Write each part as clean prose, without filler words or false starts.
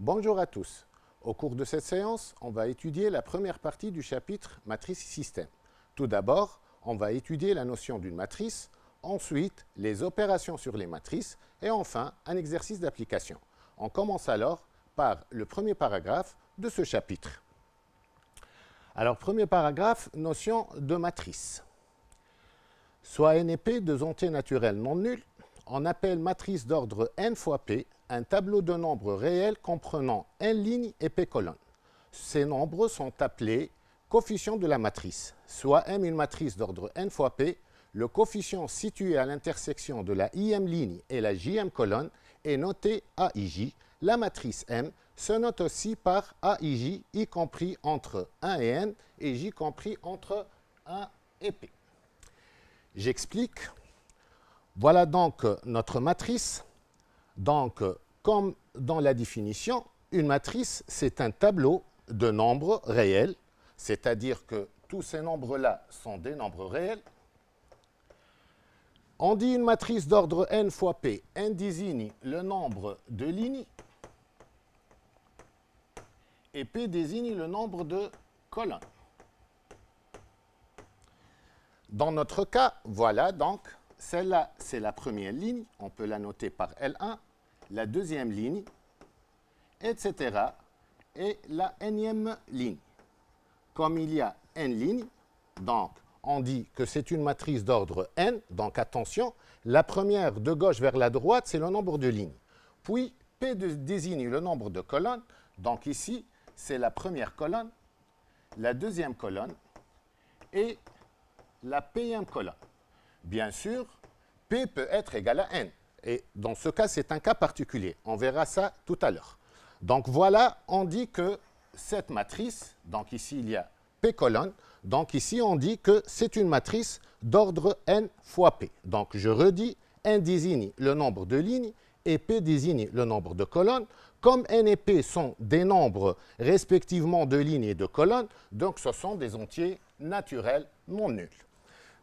Bonjour à tous. Au cours de cette séance, on va étudier la première partie du chapitre matrice système. Tout d'abord, on va étudier la notion d'une matrice, ensuite les opérations sur les matrices et enfin un exercice d'application. On commence alors par le premier paragraphe de ce chapitre. Alors, premier paragraphe, notion de matrice. Soit n et p deux entiers naturels non nuls, on appelle matrice d'ordre n fois p un tableau de nombres réels comprenant n lignes et p colonnes. Ces nombres sont appelés coefficients de la matrice. Soit M une matrice d'ordre n fois p, le coefficient situé à l'intersection de la im ligne et la jm colonne est noté AIJ. La matrice M se note aussi par AIJ, y compris entre 1 et n, et J compris entre 1 et p. J'explique. Voilà donc notre matrice. Donc, comme dans la définition, une matrice, c'est un tableau de nombres réels, c'est-à-dire que tous ces nombres-là sont des nombres réels. On dit une matrice d'ordre n fois p. N désigne le nombre de lignes et p désigne le nombre de colonnes. Dans notre cas, voilà donc, celle-là, c'est la première ligne, on peut la noter par L1, la deuxième ligne, etc. et la nème ligne. Comme il y a n lignes, donc on dit que c'est une matrice d'ordre n, donc attention, la première de gauche vers la droite, c'est le nombre de lignes. Puis P désigne le nombre de colonnes, donc ici, c'est la première colonne, la deuxième colonne et la pème colonne. Bien sûr, P peut être égal à n. Et dans ce cas, c'est un cas particulier. On verra ça tout à l'heure. Donc voilà, on dit que cette matrice, donc ici il y a P colonne, donc ici on dit que c'est une matrice d'ordre n fois P. Donc je redis, n désigne le nombre de lignes et P désigne le nombre de colonnes. Comme n et P sont des nombres respectivement de lignes et de colonnes, donc ce sont des entiers naturels non nuls.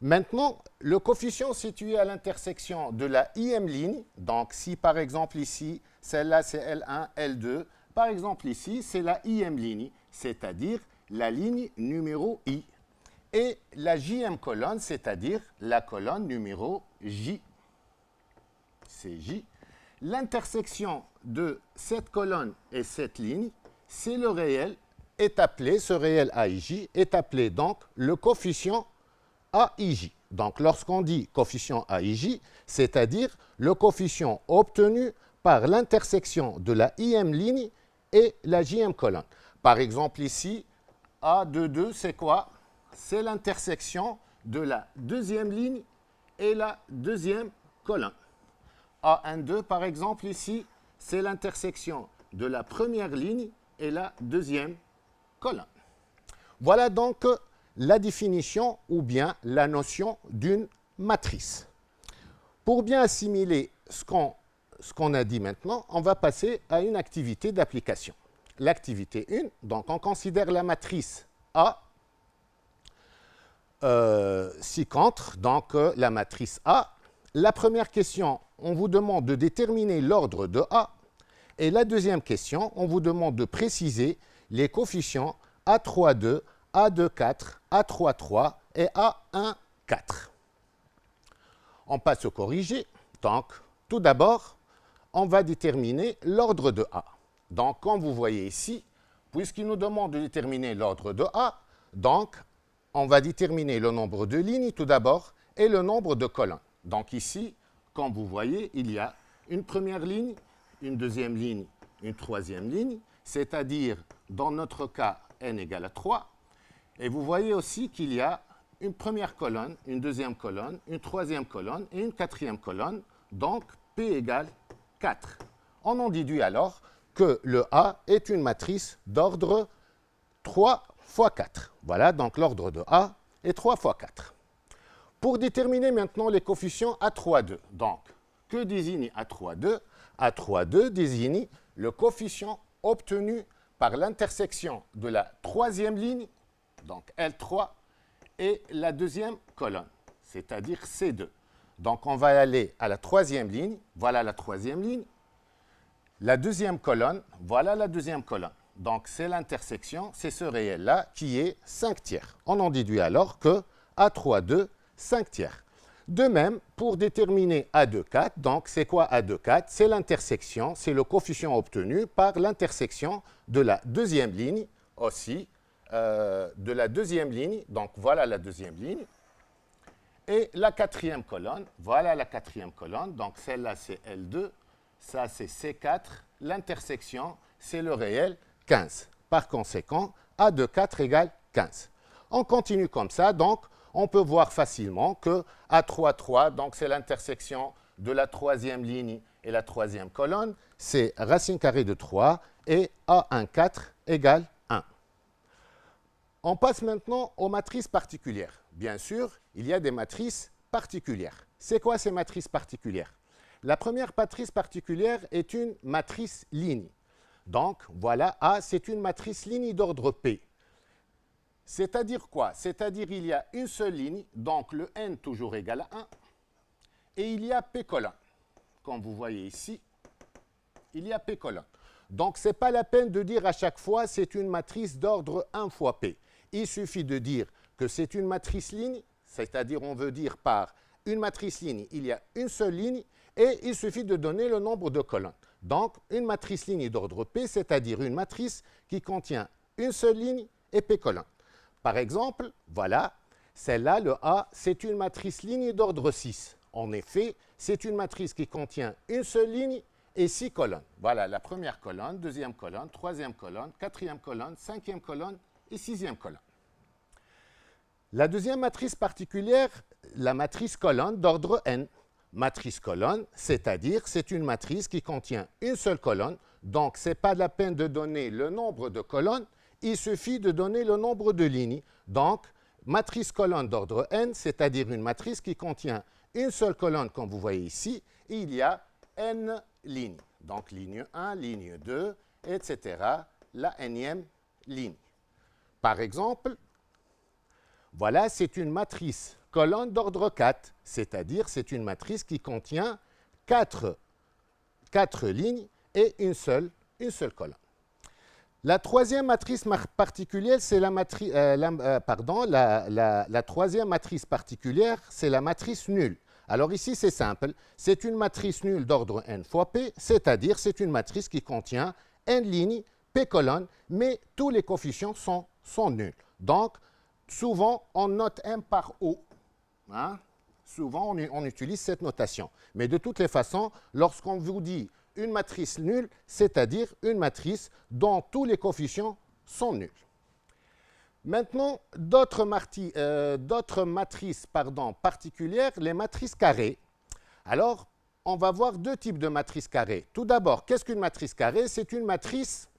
Maintenant, le coefficient situé à l'intersection de la im ligne, donc si par exemple ici, celle-là c'est L1, L2, par exemple ici, c'est la im ligne, c'est-à-dire la ligne numéro I, et la jm colonne, c'est-à-dire la colonne numéro J. C'est J. L'intersection de cette colonne et cette ligne, c'est le réel, est appelé, ce réel AIJ, est appelé donc le coefficient AIJ. Donc, lorsqu'on dit coefficient AIJ, c'est-à-dire le coefficient obtenu par l'intersection de la im ligne et la jm colonne. Par exemple, ici, A de 2, c'est quoi? C'est l'intersection de la deuxième ligne et la deuxième colonne. A12, par exemple, ici, c'est l'intersection de la première ligne et la deuxième colonne. Voilà donc la définition ou bien la notion d'une matrice. Pour bien assimiler ce qu'on a dit maintenant, on va passer à une activité d'application. L'activité 1, donc on considère la matrice A ci-contre, donc la matrice A. La première question, on vous demande de déterminer l'ordre de A. Et la deuxième question, on vous demande de préciser les coefficients A32, A24, A33 et A14. On passe au corrigé. Donc, tout d'abord, on va déterminer l'ordre de A. Donc, comme vous voyez ici, puisqu'il nous demande de déterminer l'ordre de A, donc, on va déterminer le nombre de lignes tout d'abord et le nombre de colonnes. Donc ici, comme vous voyez, il y a une première ligne, une deuxième ligne, une troisième ligne, c'est-à-dire, dans notre cas, n égale à 3. Et vous voyez aussi qu'il y a une première colonne, une deuxième colonne, une troisième colonne et une quatrième colonne, donc P égale 4. On en déduit alors que le A est une matrice d'ordre 3 fois 4. Voilà, donc l'ordre de A est 3 fois 4. Pour déterminer maintenant les coefficients A32, donc, que désigne A32? A32 désigne le coefficient obtenu par l'intersection de la troisième ligne, donc L3, et la deuxième colonne, c'est-à-dire C2. Donc, on va aller à la troisième ligne. Voilà la troisième ligne. La deuxième colonne, voilà la deuxième colonne. Donc, c'est l'intersection, c'est ce réel-là qui est 5 tiers. On en déduit alors que A3, 2, 5 tiers. De même, pour déterminer A2, 4, donc c'est quoi A2, 4? C'est l'intersection, c'est le coefficient obtenu par l'intersection de la deuxième ligne aussi, de la deuxième ligne, donc voilà la deuxième ligne, et la quatrième colonne, voilà la quatrième colonne, donc celle-là c'est L2, ça c'est C4, l'intersection c'est le réel 15. Par conséquent, A2, 4 égale 15. On continue comme ça, donc on peut voir facilement que A3, 3, donc c'est l'intersection de la troisième ligne et la troisième colonne, c'est racine carrée de 3 et A1, 4 égale 1. On passe maintenant aux matrices particulières. Bien sûr, il y a des matrices particulières. C'est quoi ces matrices particulières? La première matrice particulière est une matrice ligne. Donc, voilà, A, c'est une matrice ligne d'ordre P. C'est-à-dire quoi? C'est-à-dire il y a une seule ligne, donc le n toujours égal à 1, et il y a P colonne. Comme vous voyez ici, il y a P colonne. Donc, ce n'est pas la peine de dire à chaque fois c'est une matrice d'ordre 1 fois P. Il suffit de dire que c'est une matrice ligne, c'est-à-dire on veut dire par une matrice ligne, il y a une seule ligne, et il suffit de donner le nombre de colonnes. Donc, une matrice ligne d'ordre P, c'est-à-dire une matrice qui contient une seule ligne et P colonnes. Par exemple, voilà, celle-là, le A, c'est une matrice ligne d'ordre 6. En effet, c'est une matrice qui contient une seule ligne et 6 colonnes. Voilà la première colonne, deuxième colonne, troisième colonne, quatrième colonne, cinquième colonne et sixième colonne. La deuxième matrice particulière, la matrice colonne d'ordre n. Matrice colonne, c'est-à-dire c'est une matrice qui contient une seule colonne, donc ce n'est pas la peine de donner le nombre de colonnes, il suffit de donner le nombre de lignes. Donc, matrice colonne d'ordre n, c'est-à-dire une matrice qui contient une seule colonne, comme vous voyez ici, et il y a n lignes. Donc, ligne 1, ligne 2, etc., la nème ligne. Par exemple, voilà, c'est une matrice colonne d'ordre 4, c'est-à-dire c'est une matrice qui contient 4 lignes et une seule colonne. La troisième matrice particulière, c'est la troisième matrice particulière, c'est la matrice nulle. Alors ici, c'est simple, c'est une matrice nulle d'ordre n fois p, c'est-à-dire c'est une matrice qui contient n lignes, p colonnes, mais tous les coefficients sont nuls. Donc, souvent, on note m par O. Hein? Souvent, on utilise cette notation. Mais de toutes les façons, lorsqu'on vous dit une matrice nulle, c'est-à-dire une matrice dont tous les coefficients sont nuls. Maintenant, d'autres matrices particulières, les matrices carrées. Alors, on va voir deux types de matrices carrées. Tout d'abord, qu'est-ce qu'une matrice carrée? C'est une matrice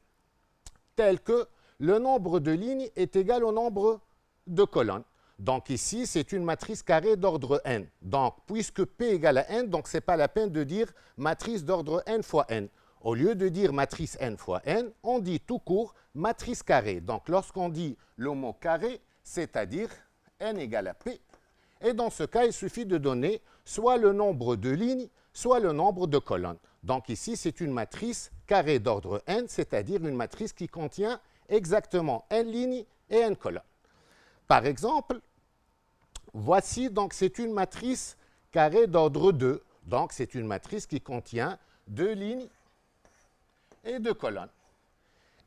telle que le nombre de lignes est égal au nombre de colonnes. Donc ici, c'est une matrice carrée d'ordre n. Donc, puisque P égale à n, donc ce n'est pas la peine de dire matrice d'ordre n fois n. Au lieu de dire matrice n fois n, on dit tout court matrice carrée. Donc, lorsqu'on dit le mot carré, c'est-à-dire n égale à P. Et dans ce cas, il suffit de donner soit le nombre de lignes, soit le nombre de colonnes. Donc ici, c'est une matrice carrée d'ordre n, c'est-à-dire une matrice qui contient exactement n lignes et n colonnes. Par exemple, voici, donc c'est une matrice carrée d'ordre 2. Donc c'est une matrice qui contient 2 lignes et 2 colonnes.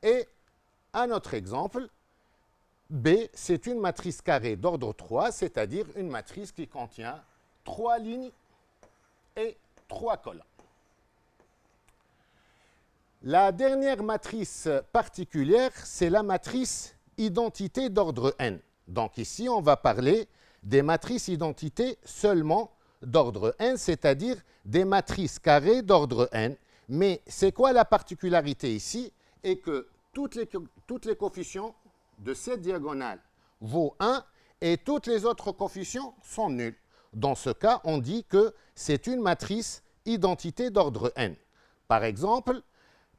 Et un autre exemple, B, c'est une matrice carrée d'ordre 3, c'est-à-dire une matrice qui contient 3 lignes et 3 colonnes. La dernière matrice particulière, c'est la matrice identité d'ordre n. Donc ici, on va parler des matrices identité seulement d'ordre n, c'est-à-dire des matrices carrées d'ordre n. Mais c'est quoi la particularité ici? Et que toutes les coefficients de cette diagonale vaut 1 et tous les autres coefficients sont nuls. Dans ce cas, on dit que c'est une matrice identité d'ordre n. Par exemple,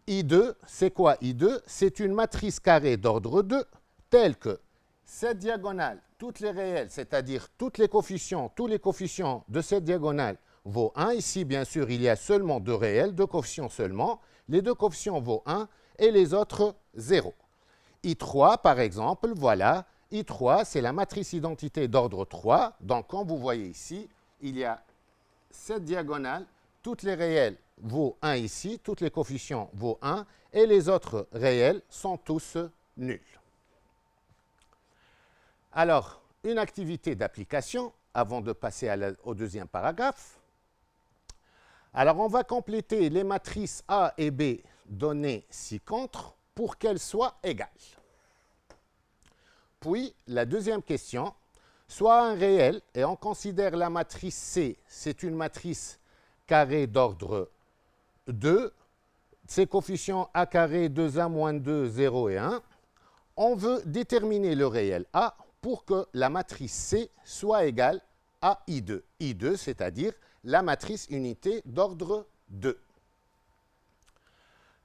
I2, c'est quoi I2? C'est une matrice carrée d'ordre 2 telle que cette diagonale, toutes les réelles, c'est-à-dire tous les coefficients de cette diagonale vaut 1. Ici, bien sûr, il y a seulement deux réels, deux coefficients seulement. Les deux coefficients vaut 1 et les autres 0. I3, par exemple, voilà. I3, c'est la matrice identité d'ordre 3. Donc, comme vous voyez ici, il y a cette diagonale. Toutes les réels vaut 1 ici, tous les coefficients vaut 1, et les autres réels sont tous nuls. Alors, une activité d'application, avant de passer au deuxième paragraphe. Alors, on va compléter les matrices A et B données ci-contre pour qu'elles soient égales. Puis, la deuxième question, soit un réel, et on considère la matrice C, c'est une matrice carrée d'ordre 2, ses coefficients A carré, 2A, moins 2, 0 et 1. On veut déterminer le réel A pour que la matrice C soit égale à I2. I2, c'est-à-dire la matrice unité d'ordre 2.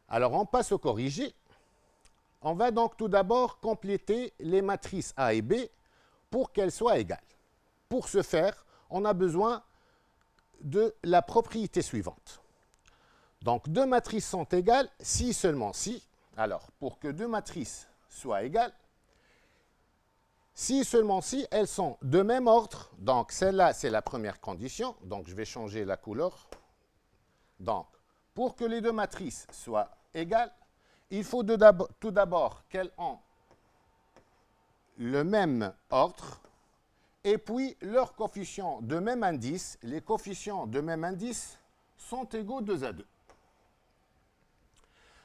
Alors, on passe au corrigé. On va donc tout d'abord compléter les matrices A et B pour qu'elles soient égales. Pour ce faire, on a besoin de la propriété suivante. Donc, deux matrices sont égales si seulement si. Alors, pour que deux matrices soient égales, si seulement si elles sont de même ordre, donc celle-là, c'est la première condition. Donc, je vais changer la couleur. Donc, pour que les deux matrices soient égales, il faut tout d'abord qu'elles ont le même ordre et puis leurs coefficients de même indice. Les coefficients de même indice sont égaux 2 à 2.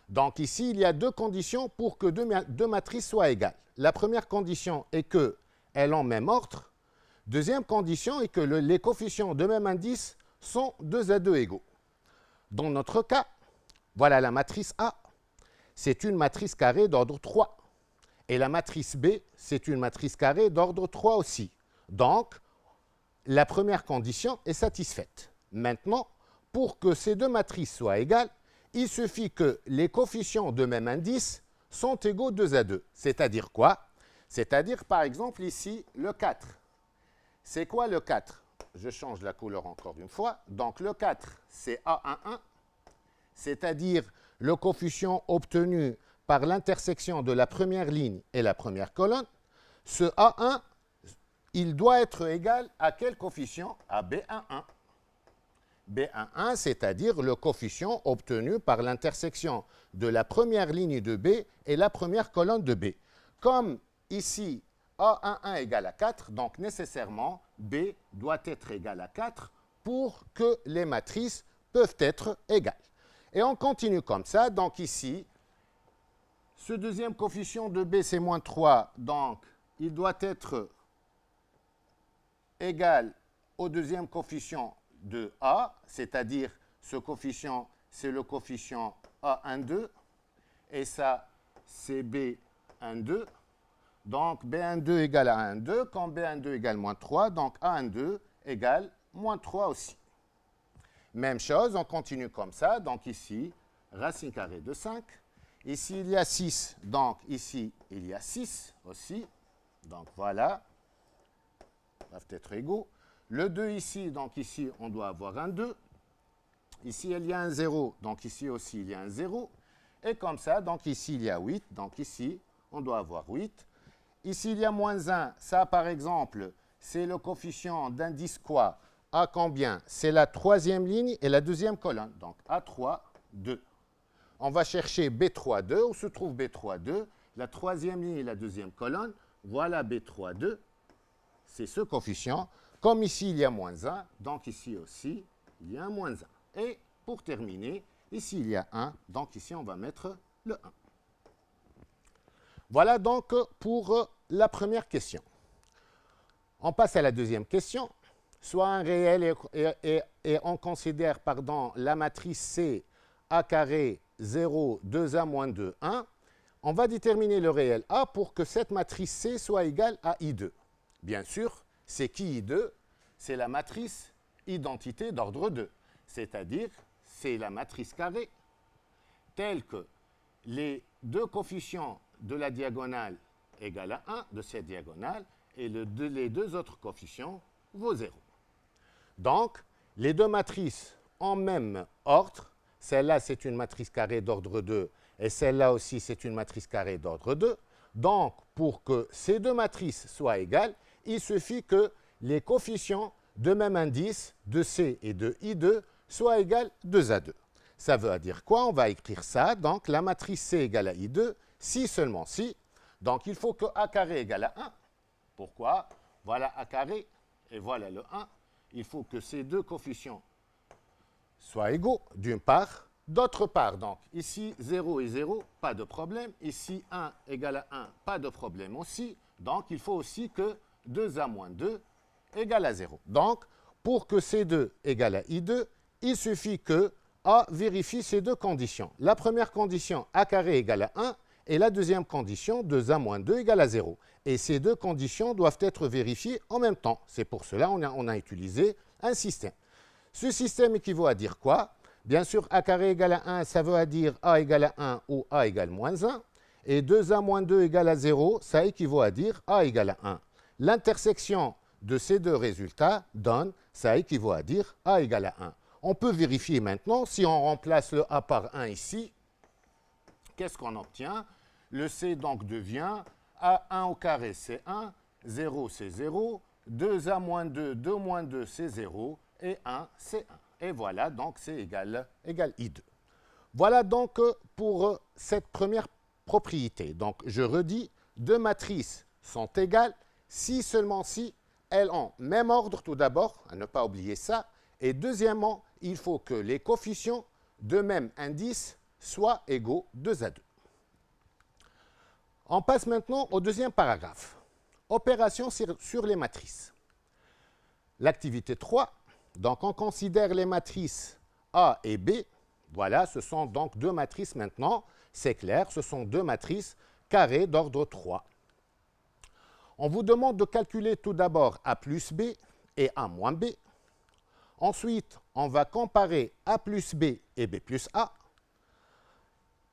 Donc ici, il y a deux conditions pour que deux matrices soient égales. La première condition est qu'elles ont même ordre. Deuxième condition est que les coefficients de même indice sont 2 à 2 égaux. Dans notre cas, voilà la matrice A. C'est une matrice carrée d'ordre 3. Et la matrice B, c'est une matrice carrée d'ordre 3 aussi. Donc, la première condition est satisfaite. Maintenant, pour que ces deux matrices soient égales, il suffit que les coefficients de même indice sont égaux 2 à 2. C'est-à-dire quoi? C'est-à-dire, par exemple, ici, le 4. C'est quoi le 4? Je change la couleur encore une fois. Donc, le 4, c'est A11, c'est-à-dire le coefficient obtenu par l'intersection de la première ligne et la première colonne. Ce A1, il doit être égal à quel coefficient? À B11. B11, c'est-à-dire le coefficient obtenu par l'intersection de la première ligne de B et la première colonne de B. Comme ici, A11 égale à 4, donc nécessairement, B doit être égal à 4 pour que les matrices peuvent être égales. Et on continue comme ça. Donc ici, ce deuxième coefficient de B, c'est moins 3. Donc, il doit être égal au deuxième coefficient de A, c'est-à-dire ce coefficient, c'est le coefficient A12. Et ça, c'est B12. Donc, B12 égale à 1,2. Quand B12 égale moins 3, donc A12 égale moins 3 aussi. Même chose, on continue comme ça. Donc ici, racine carrée de 5. Ici, il y a 6. Donc ici, il y a 6 aussi. Donc voilà. Ils doivent être égaux. Le 2 ici, donc ici, on doit avoir un 2. Ici, il y a un 0. Donc ici aussi, il y a un 0. Et comme ça, donc ici, il y a 8. Donc ici, on doit avoir 8. Ici, il y a moins 1. Ça, par exemple, c'est le coefficient d'indice quoi? A combien? C'est la troisième ligne et la deuxième colonne. Donc A3, 2. On va chercher B3, 2. Où se trouve B3, 2? La troisième ligne et la deuxième colonne. Voilà B3, 2. C'est ce coefficient. Comme ici, il y a moins 1. Donc ici aussi, il y a un moins 1. Et pour terminer, ici, il y a 1. Donc ici, on va mettre le 1. Voilà donc pour la première question. On passe à la deuxième question. Soit un réel et on considère la matrice C A carré 0, 2A moins 2, 1. On va déterminer le réel A pour que cette matrice C soit égale à I2. Bien sûr, c'est qui I2? C'est la matrice identité d'ordre 2. C'est-à-dire, c'est la matrice carrée telle que les deux coefficients de la diagonale égale à 1 de cette diagonale et les deux autres coefficients vaut 0. Donc, les deux matrices en même ordre, celle-là c'est une matrice carrée d'ordre 2 et celle-là aussi c'est une matrice carrée d'ordre 2. Donc, pour que ces deux matrices soient égales, il suffit que les coefficients de même indice de C et de I2 soient égales 2 à 2. Ça veut dire quoi? On va écrire ça. Donc, la matrice C égale à I2, si seulement si. Donc, il faut que A carré égale à 1. Pourquoi? Voilà A carré et voilà le 1. Il faut que ces deux coefficients soient égaux, d'une part. D'autre part, donc, ici, 0 et 0, pas de problème. Ici, 1 égale à 1, pas de problème aussi. Donc, il faut aussi que 2A moins 2 égale à 0. Donc, pour que C2 égale à I2, il suffit que A vérifie ces deux conditions. La première condition, A carré égale à 1, et la deuxième condition, 2A moins 2 égale à 0. Et ces deux conditions doivent être vérifiées en même temps. C'est pour cela qu'on a utilisé un système. Ce système équivaut à dire quoi? Bien sûr, A carré égale à 1, ça veut dire A égale à 1 ou A égale moins 1. Et 2A moins 2 égale à 0, ça équivaut à dire A égale à 1. L'intersection de ces deux résultats donne, ça équivaut à dire A égale à 1. On peut vérifier maintenant, si on remplace le A par 1 ici, qu'est-ce qu'on obtient? Le C donc devient A1 au carré c'est 1, 0 c'est 0, 2A moins 2, 2 moins 2 c'est 0, et 1 c'est 1. Et voilà, donc c'est égal I2. Voilà donc pour cette première propriété. Donc je redis, deux matrices sont égales si seulement si elles ont même ordre tout d'abord, à ne pas oublier ça, et deuxièmement, il faut que les coefficients de même indice soient égaux 2 à 2. On passe maintenant au deuxième paragraphe. Opération sur les matrices. L'activité 3, donc on considère les matrices A et B. Voilà, ce sont donc deux matrices maintenant. C'est clair, ce sont deux matrices carrées d'ordre 3. On vous demande de calculer tout d'abord A plus B et A moins B. Ensuite, on va comparer A plus B et B plus A.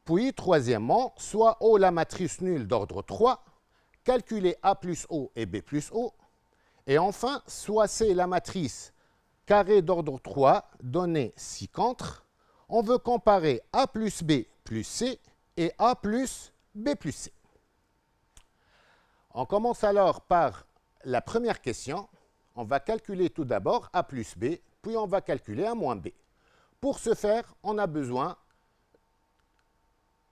Puis, troisièmement, soit O la matrice nulle d'ordre 3, calculer A plus O et B plus O. Et enfin, soit C la matrice carré d'ordre 3 donné ci-contre. On veut comparer A plus B plus C et A plus B plus C. On commence alors par la première question. On va calculer tout d'abord A plus B, puis on va calculer A moins B. Pour ce faire, on a besoin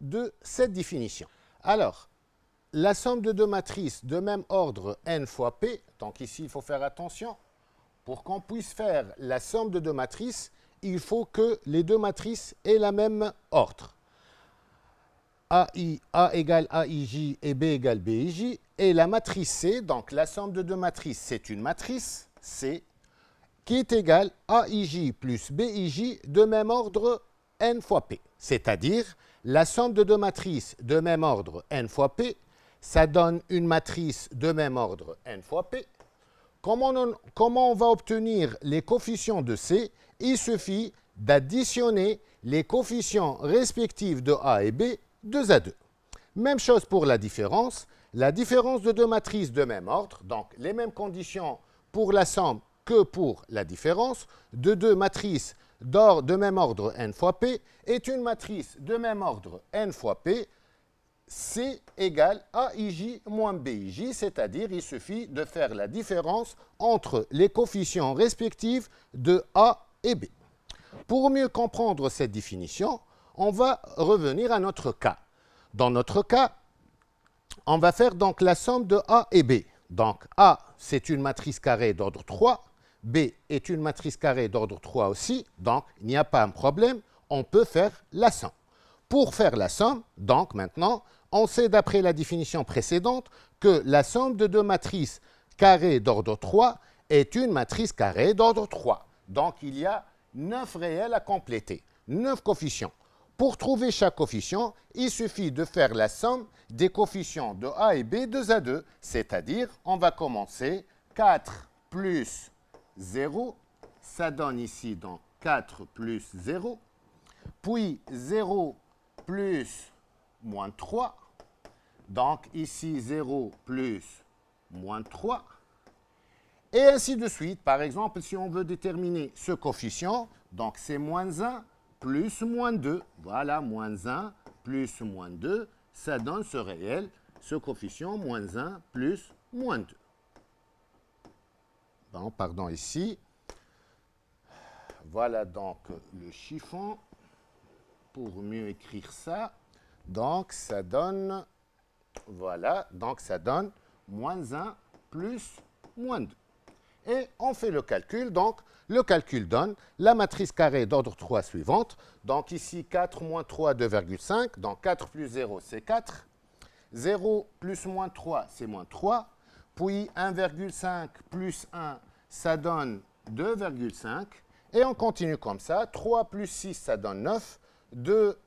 de cette définition. Alors, la somme de deux matrices de même ordre n fois P, donc ici il faut faire attention, pour qu'on puisse faire la somme de deux matrices, il faut que les deux matrices aient la même ordre. A égale AIJ et B égale BIJ, et la matrice C, donc la somme de deux matrices, c'est une matrice C, qui est égale AIJ plus BIJ de même ordre n fois P. C'est-à-dire, la somme de deux matrices de même ordre n fois P, ça donne une matrice de même ordre n fois P. Comment on va obtenir les coefficients de C? Il suffit d'additionner les coefficients respectifs de A et B 2 à 2. Même chose pour la différence. La différence de deux matrices de même ordre, donc les mêmes conditions pour la somme que pour la différence, de deux matrices de même ordre n fois P, est une matrice de même ordre n fois P, C égale AIJ moins BIJ, c'est-à-dire il suffit de faire la différence entre les coefficients respectifs de A et B. Pour mieux comprendre cette définition, on va revenir à notre cas. Dans notre cas, on va faire donc la somme de A et B. Donc A, c'est une matrice carrée d'ordre 3, B est une matrice carrée d'ordre 3 aussi, donc il n'y a pas un problème, on peut faire la somme. Pour faire la somme, donc maintenant, on sait d'après la définition précédente que la somme de deux matrices carrées d'ordre 3 est une matrice carrée d'ordre 3. Donc il y a 9 réels à compléter, 9 coefficients. Pour trouver chaque coefficient, il suffit de faire la somme des coefficients de A et B 2 à 2, c'est-à-dire on va commencer 4 plus 0, ça donne ici donc 4 plus 0, puis 0 plus moins 3, donc ici 0 plus moins 3, Et ainsi de suite. Par exemple, si on veut déterminer ce coefficient, donc c'est moins 1 plus moins 2. Voilà, moins 1 plus moins 2, ça donne ce réel, ce coefficient, moins 1 plus moins 2. Bon, pardon, ici. Voilà donc le chiffon pour mieux écrire ça. Donc, ça donne, voilà, donc ça donne moins 1 plus moins 2. Et on fait le calcul. Donc, le calcul donne la matrice carrée d'ordre 3 suivante. Donc, ici, 4 moins 3, 2,5. Donc, 4 plus 0, c'est 4. 0 plus moins 3, c'est moins 3. Puis, 1,5 plus 1, ça donne 2,5. Et on continue comme ça. 3 plus 6, ça donne 9. 2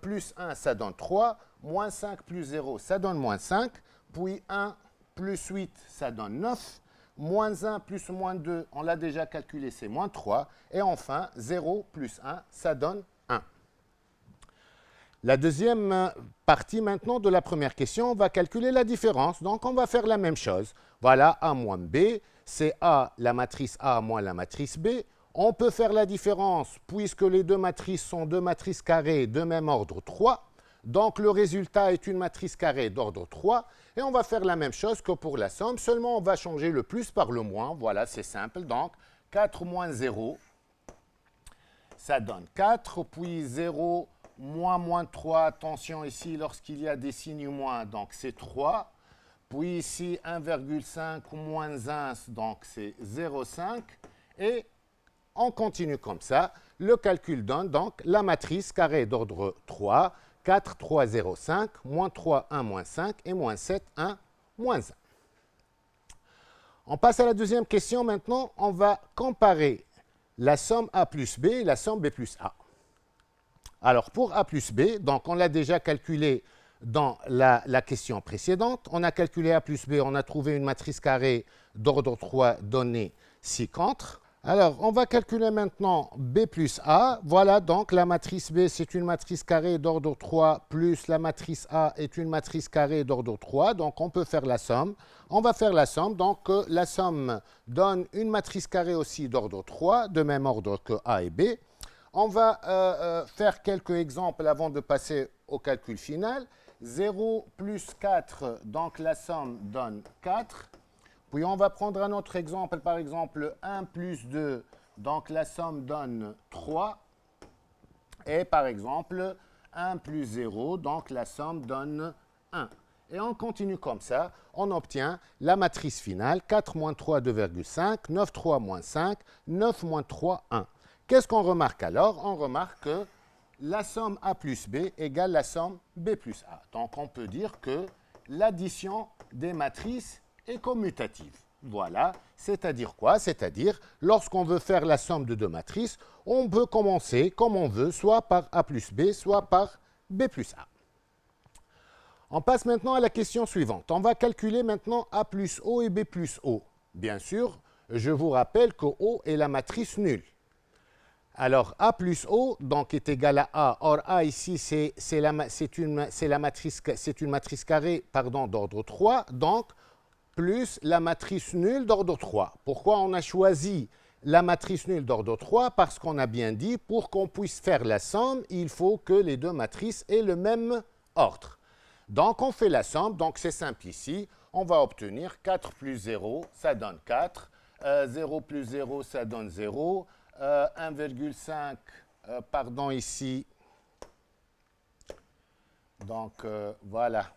plus 1, ça donne 3. Moins 5 plus 0, ça donne moins 5. Puis 1 plus 8, ça donne 9. Moins 1 plus moins 2, on l'a déjà calculé, c'est moins 3. Et enfin, 0 plus 1, ça donne 1. La deuxième partie maintenant de la première question, on va calculer la différence. Donc, on va faire la même chose. Voilà, A moins B, c'est A, la matrice A moins la matrice B. On peut faire la différence puisque les deux matrices sont deux matrices carrées de même ordre 3. Donc, le résultat est une matrice carrée d'ordre 3. Et on va faire la même chose que pour la somme, seulement on va changer le plus par le moins. Voilà, c'est simple. Donc, 4 moins 0, ça donne 4. Puis 0 moins 3, attention ici, lorsqu'il y a des signes moins, donc c'est 3. Puis ici, 1,5 moins 1, donc c'est 0,5. Et on continue comme ça. Le calcul donne donc la matrice carrée d'ordre 3. 4, 3, 0, 5, moins 3, 1, moins 5, et moins 7, 1, moins 1. On passe à la deuxième question maintenant. On va comparer la somme A plus B et la somme B plus A. Alors, pour A plus B, donc on l'a déjà calculé dans la question précédente. On a calculé A plus B, on a trouvé une matrice carrée d'ordre 3 donnée ci-contre. Alors, on va calculer maintenant B plus A. Voilà, donc la matrice B, c'est une matrice carrée d'ordre 3, plus la matrice A est une matrice carrée d'ordre 3. Donc, on peut faire la somme. On va faire la somme. Donc, la somme donne une matrice carrée aussi d'ordre 3, de même ordre que A et B. On va faire quelques exemples avant de passer au calcul final. 0 plus 4, donc la somme donne 4. Puis on va prendre un autre exemple, par exemple 1 plus 2, donc la somme donne 3. Et par exemple 1 plus 0, donc la somme donne 1. Et on continue comme ça, on obtient la matrice finale, 4 moins 3, 2,5, 9, 3 moins 5, 9 moins 3, 1. Qu'est-ce qu'on remarque alors? On remarque que la somme A plus B égale la somme B plus A. Donc on peut dire que l'addition des matrices est commutative. Voilà, c'est-à-dire quoi? C'est-à-dire, lorsqu'on veut faire la somme de deux matrices, on peut commencer comme on veut, soit par A plus B, soit par B plus A. On passe maintenant à la question suivante. On va calculer maintenant A plus O et B plus O. Bien sûr, je vous rappelle que O est la matrice nulle. Alors, A plus O donc, est égal à A. Or, A ici, c'est une matrice carrée d'ordre 3. Donc, plus la matrice nulle d'ordre 3. Pourquoi on a choisi la matrice nulle d'ordre 3? Parce qu'on a bien dit, pour qu'on puisse faire la somme, il faut que les deux matrices aient le même ordre. Donc, on fait la somme. Donc, c'est simple ici. On va obtenir 4 plus 0, ça donne 4. 0 plus 0, ça donne 0. 1,5, pardon, ici. Donc, voilà.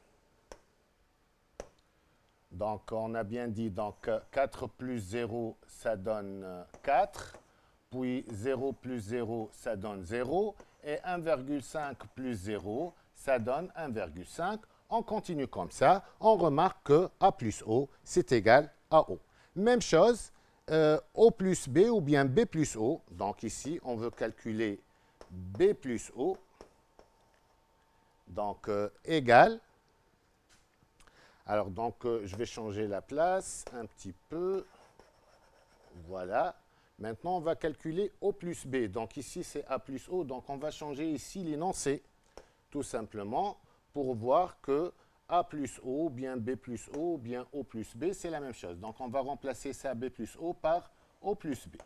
Donc, on a bien dit, donc 4 plus 0, ça donne 4. Puis 0 plus 0, ça donne 0. Et 1,5 plus 0, ça donne 1,5. On continue comme ça. On remarque que A plus O, c'est égal à O. Même chose, O plus B ou bien B plus O. Donc ici, on veut calculer B plus O. Donc, égal. Alors, donc, je vais changer la place un petit peu. Voilà. Maintenant, on va calculer O plus B. Donc, ici, c'est A plus O. Donc, on va changer ici l'énoncé, tout simplement, pour voir que A plus O, ou bien B plus O, ou bien O plus B, c'est la même chose. Donc, on va remplacer ça B plus O par O plus B.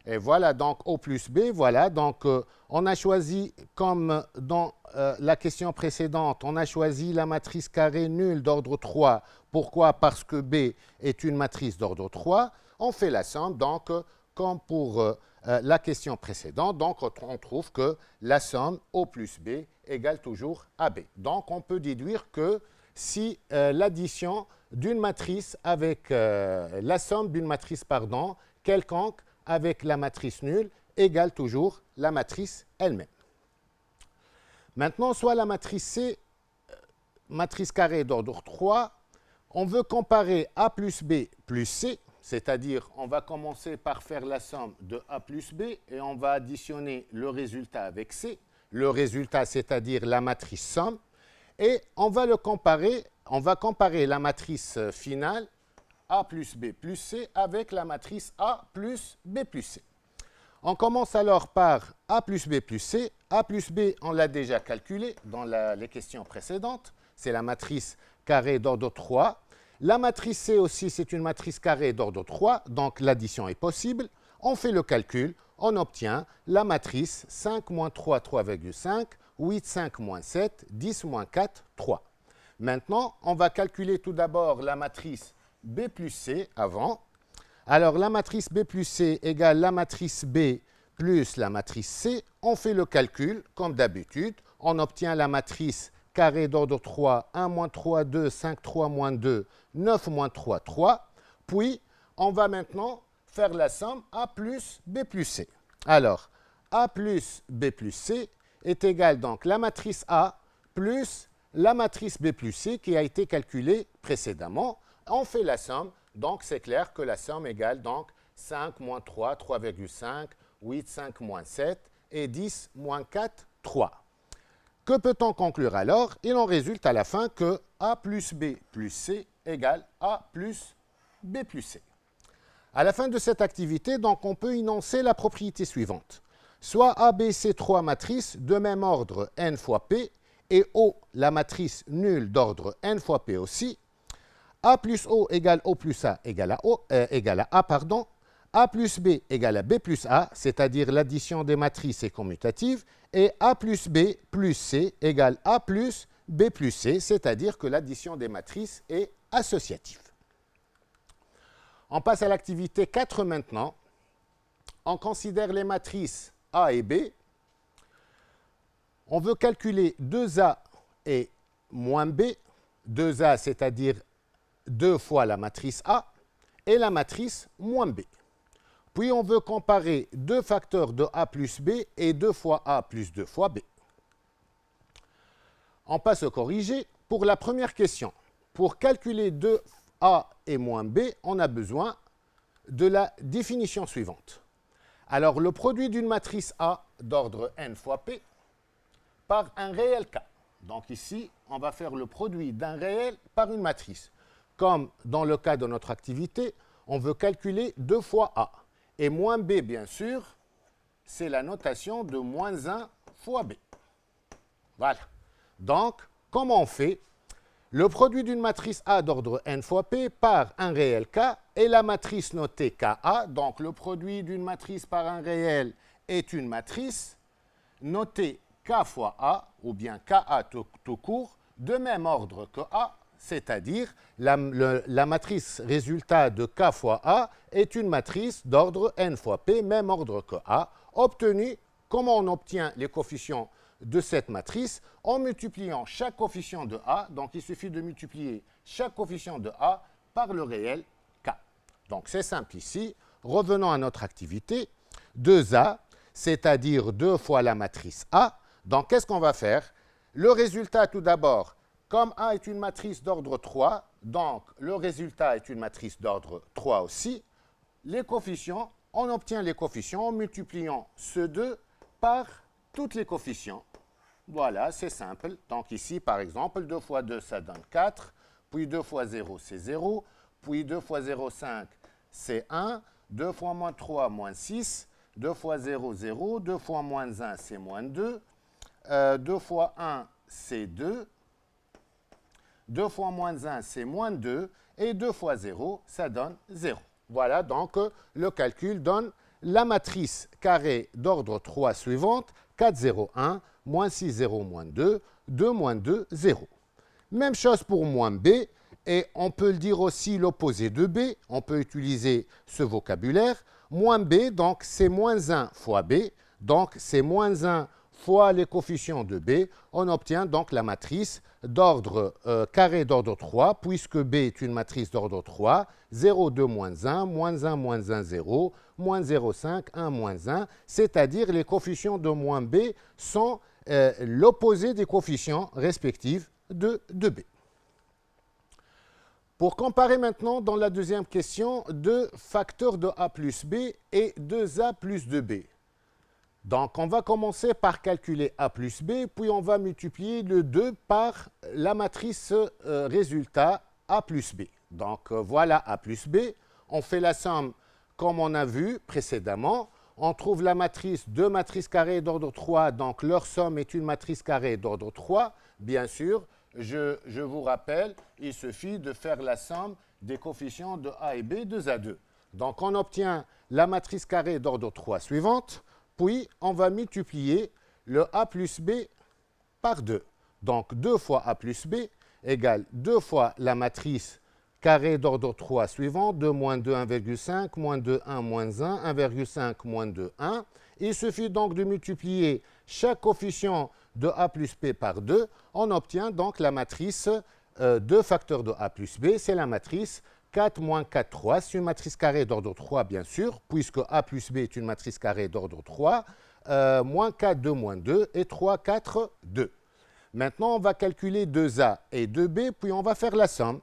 Et voilà, donc O plus B, voilà. Donc, on a choisi, comme dans la question précédente, on a choisi la matrice carrée nulle d'ordre 3. Pourquoi? Parce que B est une matrice d'ordre 3. On fait la somme, donc, comme pour la question précédente. Donc, on trouve que la somme O plus B égale toujours AB. Donc, on peut déduire que si l'addition d'une matrice avec la somme d'une matrice, pardon, quelconque, avec la matrice nulle égale toujours la matrice elle-même. Maintenant, soit la matrice C, matrice carrée d'ordre 3, on veut comparer A plus B plus C, c'est-à-dire on va commencer par faire la somme de A plus B et on va additionner le résultat avec C, le résultat c'est-à-dire la matrice somme, et on va comparer la matrice finale A plus B plus C avec la matrice A plus B plus C. On commence alors par A plus B plus C. A plus B, on l'a déjà calculé dans les questions précédentes. C'est la matrice carrée d'ordre 3. La matrice C aussi, c'est une matrice carrée d'ordre 3, donc l'addition est possible. On fait le calcul, on obtient la matrice 5 moins 3, 3,5, 8, 5 moins 7, 10 moins 4, 3. Maintenant, on va calculer tout d'abord la matrice B plus C avant. Alors, la matrice B plus C égale la matrice B plus la matrice C. On fait le calcul, comme d'habitude. On obtient la matrice carrée d'ordre 3, 1 moins 3, 2, 5, 3 moins 2, 9 moins 3, 3. Puis, on va maintenant faire la somme A plus B plus C. Alors, A plus B plus C est égal donc la matrice A plus la matrice B plus C qui a été calculée précédemment. On fait la somme, donc c'est clair que la somme égale donc 5 moins 3, 3,5, 8, 5 moins 7 et 10 moins 4, 3. Que peut-on conclure alors? Il en résulte à la fin que A plus B plus C égale A plus B plus C. À la fin de cette activité, donc, on peut énoncer la propriété suivante. Soit A, B, C, 3 matrices de même ordre n fois P et O, la matrice nulle d'ordre n fois P aussi, A plus O égale O plus A égale à A, pardon. A plus B égale à B plus A, c'est-à-dire l'addition des matrices est commutative, et A plus B plus C égale A plus B plus C, c'est-à-dire que l'addition des matrices est associative. On passe à l'activité 4 maintenant. On considère les matrices A et B. On veut calculer 2A et moins B. 2A, c'est-à-dire 2 fois la matrice A, et la matrice moins B. Puis on veut comparer 2 facteurs de A plus B et 2 fois A plus 2 fois B. On passe au corrigé. Pour la première question, pour calculer 2A et moins B, on a besoin de la définition suivante. Alors, le produit d'une matrice A d'ordre n fois P par un réel K. Donc ici, on va faire le produit d'un réel par une matrice. Comme dans le cas de notre activité, on veut calculer 2 fois A. Et moins B, bien sûr, c'est la notation de moins 1 fois B. Voilà. Donc, comment on fait? Le produit d'une matrice A d'ordre n fois P par un réel K est la matrice notée KA. Donc, le produit d'une matrice par un réel est une matrice notée K fois A, ou bien KA tout court, de même ordre que A, c'est-à-dire la matrice résultat de K fois A est une matrice d'ordre n fois P, même ordre que A, obtenue, comment on obtient les coefficients de cette matrice? En multipliant chaque coefficient de A, donc il suffit de multiplier chaque coefficient de A par le réel K. Donc c'est simple ici. Revenons à notre activité. 2A, c'est-à-dire 2 fois la matrice A. Donc qu'est-ce qu'on va faire? Le résultat tout d'abord, comme A est une matrice d'ordre 3, donc le résultat est une matrice d'ordre 3 aussi. Les coefficients, on obtient les coefficients en multipliant ce 2 par toutes les coefficients. Voilà, c'est simple. Donc ici, par exemple, 2 fois 2, ça donne 4. Puis 2 fois 0, c'est 0. Puis 2 fois 0,5, c'est 1. 2 fois moins 3, moins 6. 2 fois 0, 0. 2 fois moins 1, c'est moins 2. 2 fois 1, c'est 2. 2 fois moins 1, c'est moins 2. Et 2 fois 0, ça donne 0. Voilà, donc le calcul donne la matrice carrée d'ordre 3 suivante, 4, 0, 1, moins 6, 0, moins 2, 2, moins 2, 0. Même chose pour moins b, et on peut le dire aussi l'opposé de b, on peut utiliser ce vocabulaire. Moins b, donc c'est moins 1 fois b, donc c'est moins 1 fois les coefficients de b, on obtient donc la matrice d'ordre carré d'ordre 3, puisque b est une matrice d'ordre 3, 0, 2, moins 1, moins 1, moins 1, 0, moins 0, 5, 1, moins 1, c'est-à-dire les coefficients de moins b sont l'opposé des coefficients respectifs de b. Pour comparer maintenant dans la deuxième question deux facteurs de a plus b et 2a plus 2b. Donc, on va commencer par calculer a plus b, puis on va multiplier le 2 par la matrice résultat a plus b. Donc, voilà a plus b. On fait la somme comme on a vu précédemment. On trouve la matrice, deux matrices carrées d'ordre 3, donc leur somme est une matrice carrée d'ordre 3. Bien sûr, je vous rappelle, il suffit de faire la somme des coefficients de a et b, 2 à 2. Donc, on obtient la matrice carrée d'ordre 3 suivante. Puis, on va multiplier le a plus b par 2. Donc, 2 fois a plus b égale 2 fois la matrice carrée d'ordre 3 suivant, 2 moins 2, 1,5, moins 2, 1, moins 1, 1,5, moins 2, 1. Il suffit donc de multiplier chaque coefficient de a plus b par 2. On obtient donc la matrice 2 facteurs de a plus b. C'est la matrice 4 moins 4, 3, c'est une matrice carrée d'ordre 3, bien sûr, puisque a plus b est une matrice carrée d'ordre 3, moins 4, 2, moins 2, et 3, 4, 2. Maintenant, on va calculer 2a et 2b, puis on va faire la somme.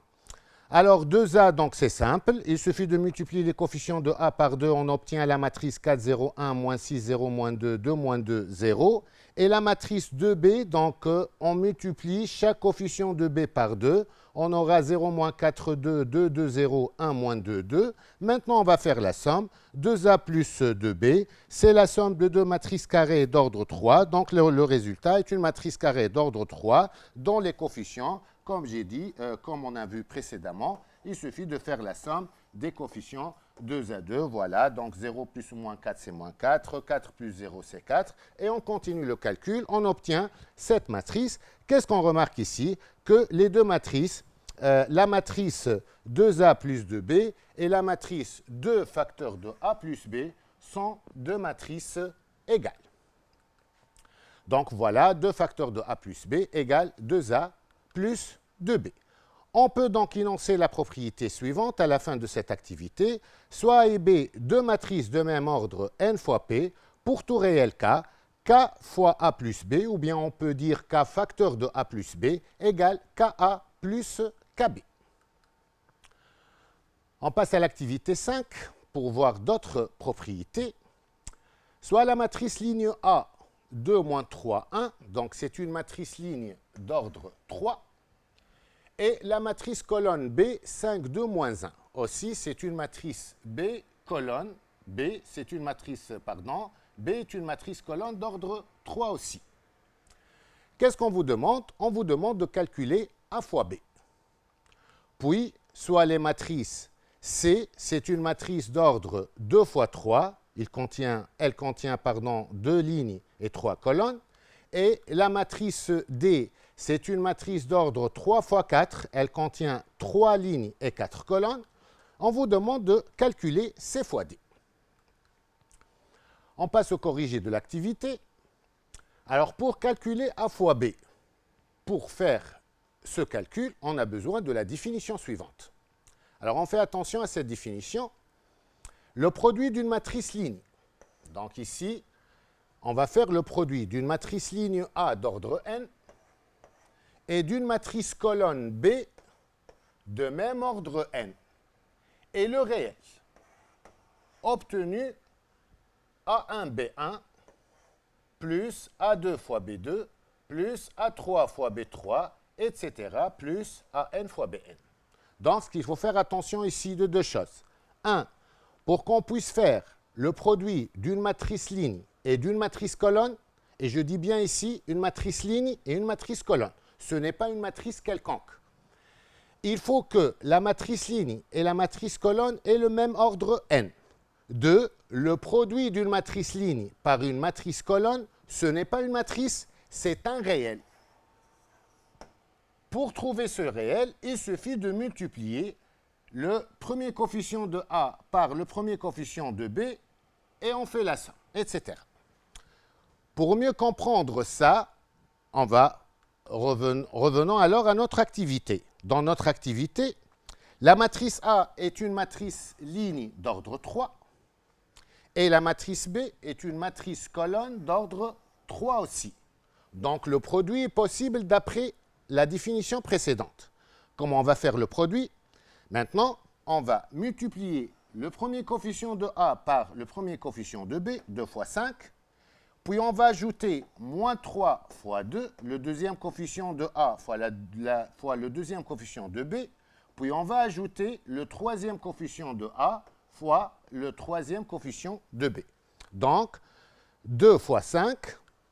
Alors, 2a, donc c'est simple, il suffit de multiplier les coefficients de a par 2, on obtient la matrice 4, 0, 1, moins 6, 0, moins 2, 2, moins 2, 0. Et la matrice 2b, donc on multiplie chaque coefficient de b par 2, on aura 0, moins 4, 2, 2, 2, 0, 1, moins 2, 2. Maintenant, on va faire la somme. 2a plus 2b, c'est la somme de deux matrices carrées d'ordre 3. Donc, le résultat est une matrice carrée d'ordre 3 dont les coefficients, comme j'ai dit, comme on a vu précédemment, il suffit de faire la somme des coefficients 2 à 2. Voilà, donc 0 plus ou moins 4, c'est moins 4. 4 plus 0, c'est 4. Et on continue le calcul, on obtient cette matrice. Qu'est-ce qu'on remarque ici? Que les deux matrices, la matrice 2a plus 2b et la matrice 2 facteurs de a plus b sont deux matrices égales. Donc voilà, 2 facteurs de a plus b égale 2a plus 2b. On peut donc énoncer la propriété suivante à la fin de cette activité. Soit A et B, deux matrices de même ordre n fois P, pour tout réel K, K fois A plus B, ou bien on peut dire K facteur de A plus B, égale KA plus KB. On passe à l'activité 5 pour voir d'autres propriétés. Soit la matrice ligne A, 2, moins 3, 1, donc c'est une matrice ligne d'ordre 3, et la matrice colonne B, 5, 2, moins 1. Aussi, c'est une matrice B, colonne B, c'est une matrice, pardon, B est une matrice colonne d'ordre 3 aussi. Qu'est-ce qu'on vous demande? On vous demande de calculer A fois B. Puis, soit les matrices C, c'est une matrice d'ordre 2 fois 3, elle contient 2 lignes et 3 colonnes, et la matrice D, c'est une matrice d'ordre 3 fois 4, elle contient 3 lignes et 4 colonnes. On vous demande de calculer C fois D. On passe au corrigé de l'activité. Alors, pour calculer A fois B, pour faire ce calcul, on a besoin de la définition suivante. Alors, on fait attention à cette définition. Le produit d'une matrice ligne. Donc ici, on va faire le produit d'une matrice ligne A d'ordre n et d'une matrice colonne B de même ordre n. Et le réel obtenu A1 B1 plus A2 fois B2 plus A3 fois B3, etc. plus AN fois BN. Donc, ce qu'il faut faire attention ici de deux choses. 1. Pour qu'on puisse faire le produit d'une matrice ligne et d'une matrice colonne, et je dis bien ici une matrice ligne et une matrice colonne. Ce n'est pas une matrice quelconque. il faut que la matrice ligne et la matrice colonne aient le même ordre n. 2. Le produit d'une matrice ligne par une matrice colonne, ce n'est pas une matrice, c'est un réel. Pour trouver ce réel, il suffit de multiplier le premier coefficient de A par le premier coefficient de B et on fait la somme, etc. Pour mieux comprendre ça, revenons alors à notre activité. Dans notre activité, la matrice A est une matrice ligne d'ordre 3 et la matrice B est une matrice colonne d'ordre 3 aussi. Donc le produit est possible d'après la définition précédente. Comment on va faire le produit? Maintenant, on va multiplier le premier coefficient de A par le premier coefficient de B, 2 fois 5. Puis on va ajouter moins 3 fois 2, le deuxième coefficient de A fois le deuxième coefficient de B. Puis on va ajouter le troisième coefficient de A fois le troisième coefficient de B. Donc, 2 fois 5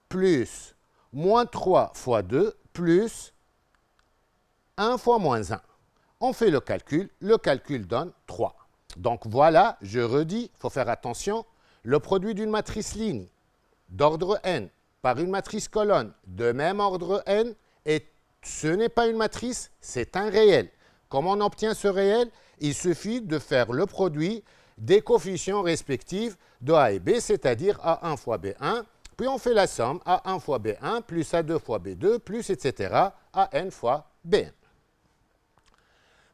plus moins 3 fois 2 plus 1 fois moins 1. On fait le calcul donne 3. Donc voilà, je redis, il faut faire attention, le produit d'une matrice ligne d'ordre n par une matrice colonne de même ordre n, et ce n'est pas une matrice, c'est un réel. Comment on obtient ce réel? Il suffit de faire le produit des coefficients respectifs de A et B, c'est-à-dire A1 fois B1, puis on fait la somme A1 fois B1 plus A2 fois B2 plus etc. AN fois Bn.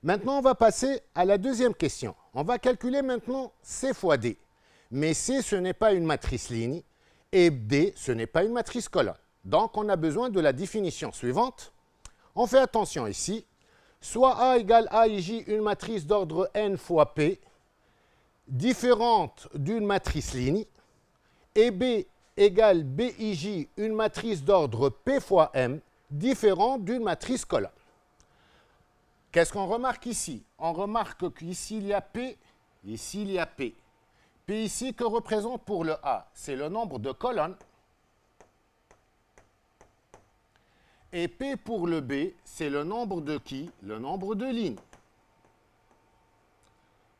Maintenant, on va passer à la deuxième question. On va calculer maintenant C fois D. Mais C, ce n'est pas une matrice ligne, et D, ce n'est pas une matrice colonne. Donc, on a besoin de la définition suivante. On fait attention ici. Soit A égale AIJ, une matrice d'ordre n fois P, différente d'une matrice ligne, et B égale BIJ, une matrice d'ordre P fois M, différente d'une matrice colonne. Qu'est-ce qu'on remarque ici? On remarque qu'ici il y a P, ici il y a P. P ici, que représente pour le A? C'est le nombre de colonnes. Et P pour le B, c'est le nombre de qui? Le nombre de lignes.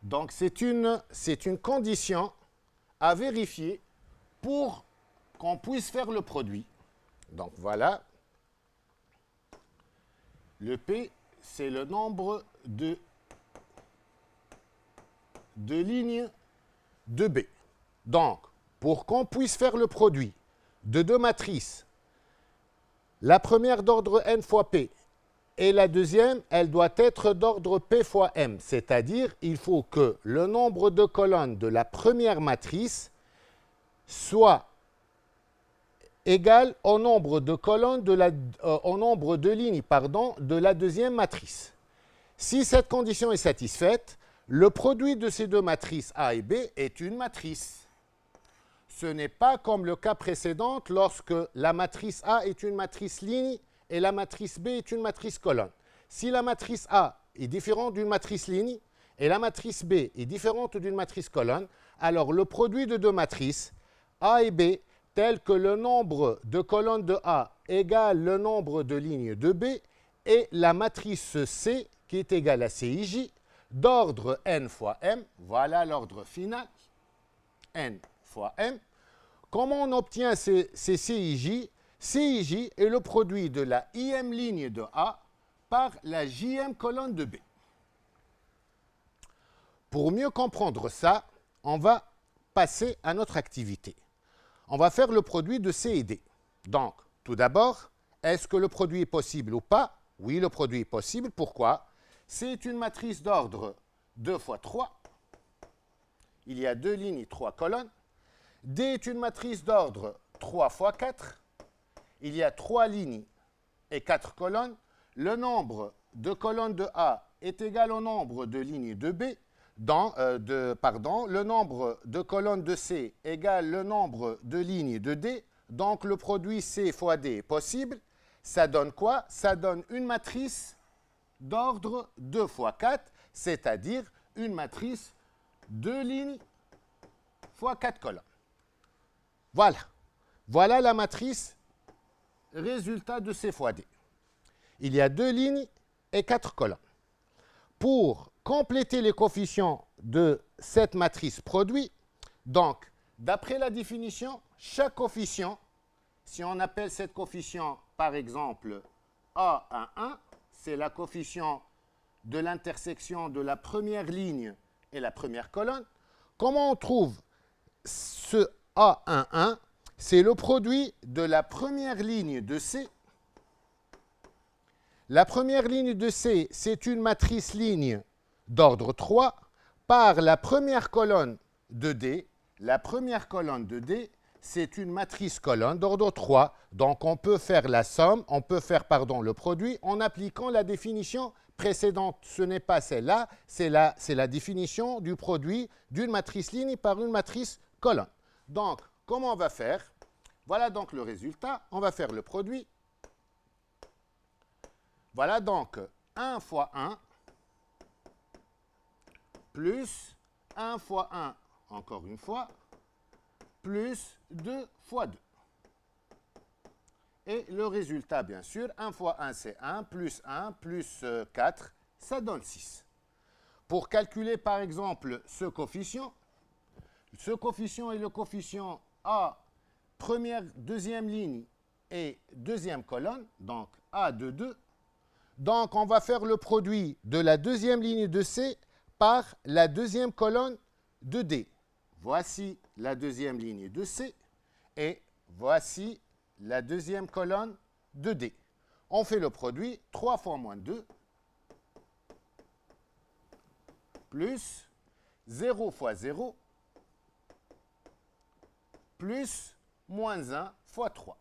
Donc c'est une condition à vérifier pour qu'on puisse faire le produit. Donc voilà. Le P, c'est le nombre de lignes de B. Donc, pour qu'on puisse faire le produit de deux matrices, la première d'ordre n fois P et la deuxième, elle doit être d'ordre P fois M. C'est-à-dire, il faut que le nombre de colonnes de la première matrice soit égal au nombre de colonnes au nombre de lignes de la deuxième matrice. Si cette condition est satisfaite, le produit de ces deux matrices A et B est une matrice. Ce n'est pas comme le cas précédent lorsque la matrice A est une matrice ligne et la matrice B est une matrice colonne. Si la matrice A est différente d'une matrice ligne et la matrice B est différente d'une matrice colonne, alors le produit de deux matrices A et B, tel que le nombre de colonnes de A égale le nombre de lignes de B, et la matrice C qui est égale à CIJ, d'ordre n fois m, voilà l'ordre final, n fois m. Comment on obtient ces CIJ? CIJ est le produit de la IM ligne de A par la JM colonne de B. Pour mieux comprendre ça, on va passer à notre activité. On va faire le produit de C et D. Donc, tout d'abord, est-ce que le produit est possible ou pas? Oui, le produit est possible. Pourquoi? C'est une matrice d'ordre 2 fois 3. Il y a 2 lignes et 3 colonnes. D est une matrice d'ordre 3 fois 4. Il y a 3 lignes et 4 colonnes. Le nombre de colonnes de A est égal au nombre de lignes de B. Le nombre de colonnes de C égale le nombre de lignes de D. Donc, le produit C fois D est possible. Ça donne quoi? Ça donne une matrice d'ordre 2 fois 4, c'est-à-dire une matrice 2 lignes fois 4 colonnes. Voilà. Voilà la matrice résultat de C fois D. Il y a 2 lignes et 4 colonnes. pour compléter les coefficients de cette matrice produit, donc, d'après la définition, chaque coefficient, si on appelle cette coefficient, par exemple, A11, c'est la coefficient de l'intersection de la première ligne et la première colonne. Comment on trouve ce A11? C'est le produit de la première ligne de C. La première ligne de C, c'est une matrice ligne d'ordre 3 par la première colonne de D. La première colonne de D, c'est une matrice colonne d'ordre 3. Donc, on peut faire la somme, on peut faire, le produit en appliquant la définition précédente. Ce n'est pas celle-là, c'est la définition du produit d'une matrice ligne par une matrice colonne. Donc, comment on va faire? Voilà donc le résultat. On va faire le produit. Voilà donc 1 fois 1 plus 1 fois 1, encore une fois, plus 2 fois 2. Et le résultat, bien sûr, 1 fois 1, c'est 1 plus 4, ça donne 6. Pour calculer, par exemple, ce coefficient est le coefficient A, première, deuxième ligne et deuxième colonne, donc A de 2. Donc, on va faire le produit de la deuxième ligne de C par la deuxième colonne de D. Voici la deuxième ligne de C et voici la deuxième colonne de D. On fait le produit 3 fois moins 2 plus 0 fois 0 plus moins 1 fois 3.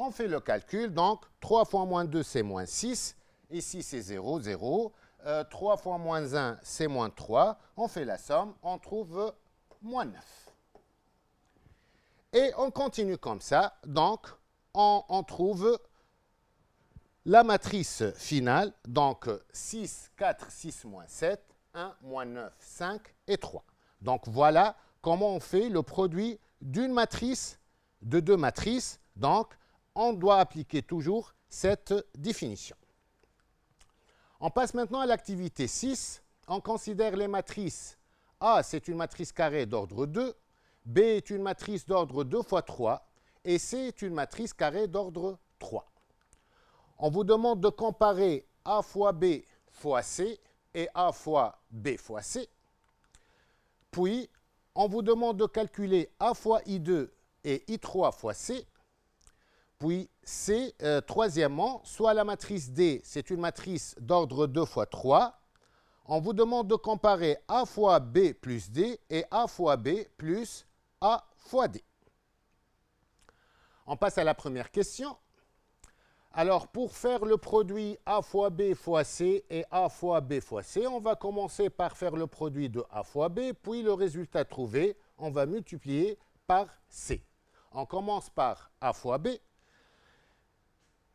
On fait le calcul, donc 3 fois moins 2, c'est moins 6. Ici, c'est 0, 0. 3 fois moins 1, c'est moins 3. On fait la somme, on trouve moins 9. Et on continue comme ça. Donc, on trouve la matrice finale. Donc, 6, 4, 6, moins 7, 1, moins 9, 5 et 3. Donc, voilà comment on fait le produit d'une matrice, de deux matrices. Donc, on doit appliquer toujours cette définition. On passe maintenant à l'activité 6. On considère les matrices. A, c'est une matrice carrée d'ordre 2. B est une matrice d'ordre 2 fois 3. Et C est une matrice carrée d'ordre 3. On vous demande de comparer A fois B fois C et A fois B fois C. Puis, on vous demande de calculer A fois I2 et I3 fois C. Puis, C, troisièmement, soit la matrice D, c'est une matrice d'ordre 2 fois 3. On vous demande de comparer A fois B plus D et A fois B plus A fois D. On passe à la première question. Alors, pour faire le produit A fois B fois C et A fois B fois C, on va commencer par faire le produit de A fois B, puis le résultat trouvé, on va multiplier par C. On commence par A fois B.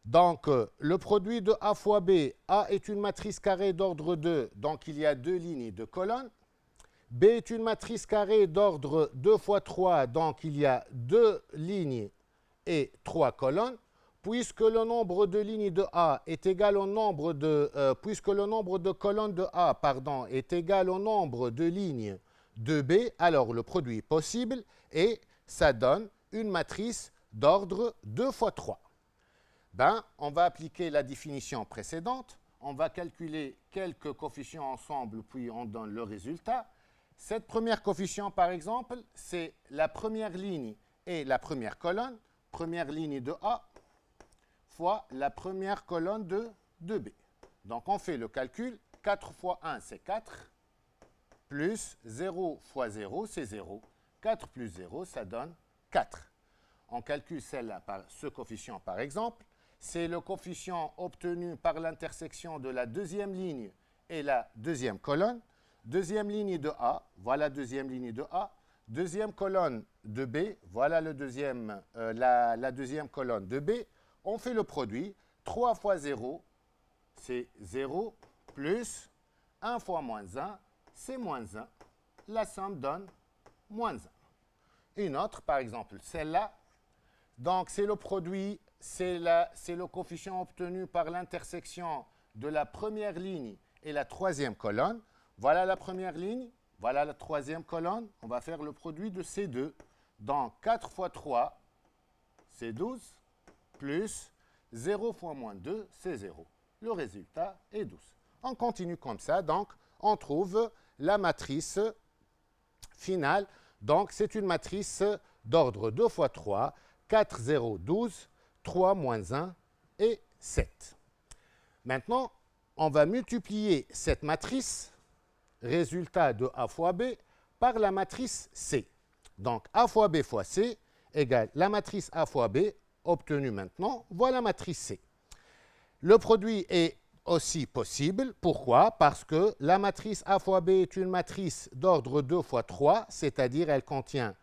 Donc, le produit de A fois B, A est une matrice carrée d'ordre 2, donc il y a deux lignes et deux colonnes. B est une matrice carrée d'ordre 2 fois 3, donc il y a deux lignes et trois colonnes. Puisque le nombre de lignes de A est égal au nombre de, puisque le nombre de colonnes de A, est égal au nombre de lignes de B, alors le produit est possible et ça donne une matrice d'ordre 2 fois 3. On va appliquer la définition précédente, on va calculer quelques coefficients ensemble, puis on donne le résultat. Cette première coefficient, par exemple, c'est la première ligne et la première colonne, première ligne de A, fois la première colonne de B. Donc, on fait le calcul. 4 fois 1, c'est 4, plus 0 fois 0, c'est 0. 4 plus 0, ça donne 4. On calcule celle-là par ce coefficient, par exemple. C'est le coefficient obtenu par l'intersection de la deuxième ligne et la deuxième colonne. Deuxième ligne de A, voilà deuxième ligne de A. Deuxième colonne de B, voilà la deuxième colonne de B. On fait le produit. 3 fois 0, c'est 0, plus 1 fois moins 1, c'est moins 1. La somme donne moins 1. Une autre, par exemple, celle-là. Donc, c'est le produit, c'est le coefficient obtenu par l'intersection de la première ligne et la troisième colonne. Voilà la première ligne, voilà la troisième colonne. On va faire le produit de ces deux. Donc 4 fois 3, c'est 12, plus 0 fois moins 2, c'est 0. Le résultat est 12. On continue comme ça, donc on trouve la matrice finale. Donc c'est une matrice d'ordre 2 fois 3, 4, 0, 12, 3 moins 1 et 7. Maintenant, on va multiplier cette matrice, résultat de A fois B, par la matrice C. Donc A fois B fois C égale la matrice A fois B obtenue maintenant, voilà la matrice C. Le produit est aussi possible. Pourquoi? Parce que la matrice A fois B est une matrice d'ordre 2 fois 3, c'est-à-dire elle contient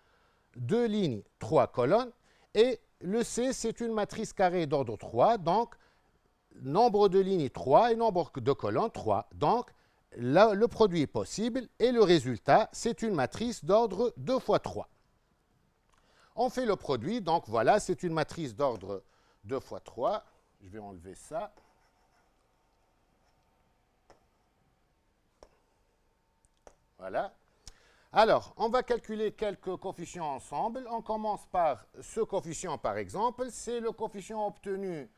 2 lignes, 3 colonnes, et le C, c'est une matrice carrée d'ordre 3, donc nombre de lignes 3 et nombre de colonnes 3. Donc, là, le produit est possible et le résultat, c'est une matrice d'ordre 2 fois 3. On fait le produit, donc voilà, c'est une matrice d'ordre 2 fois 3. Je vais enlever ça. Voilà. Alors, on va calculer quelques coefficients ensemble. On commence par ce coefficient, par exemple. C'est le coefficient obtenu,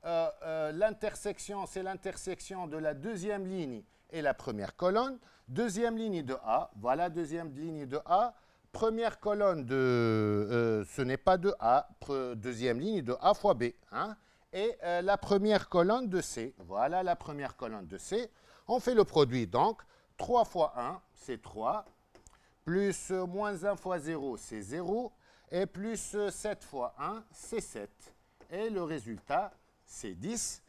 l'intersection, c'est l'intersection de la deuxième ligne et la première colonne. Deuxième ligne de A, voilà, deuxième ligne de A. Première colonne de, ce n'est pas de A, deuxième ligne de A fois B. Hein, et la première colonne de C, voilà la première colonne de C. On fait le produit, donc, 3 fois 1, c'est 3. Plus moins 1 fois 0, c'est 0. Et plus 7 fois 1, c'est 7. Et le résultat, c'est 10.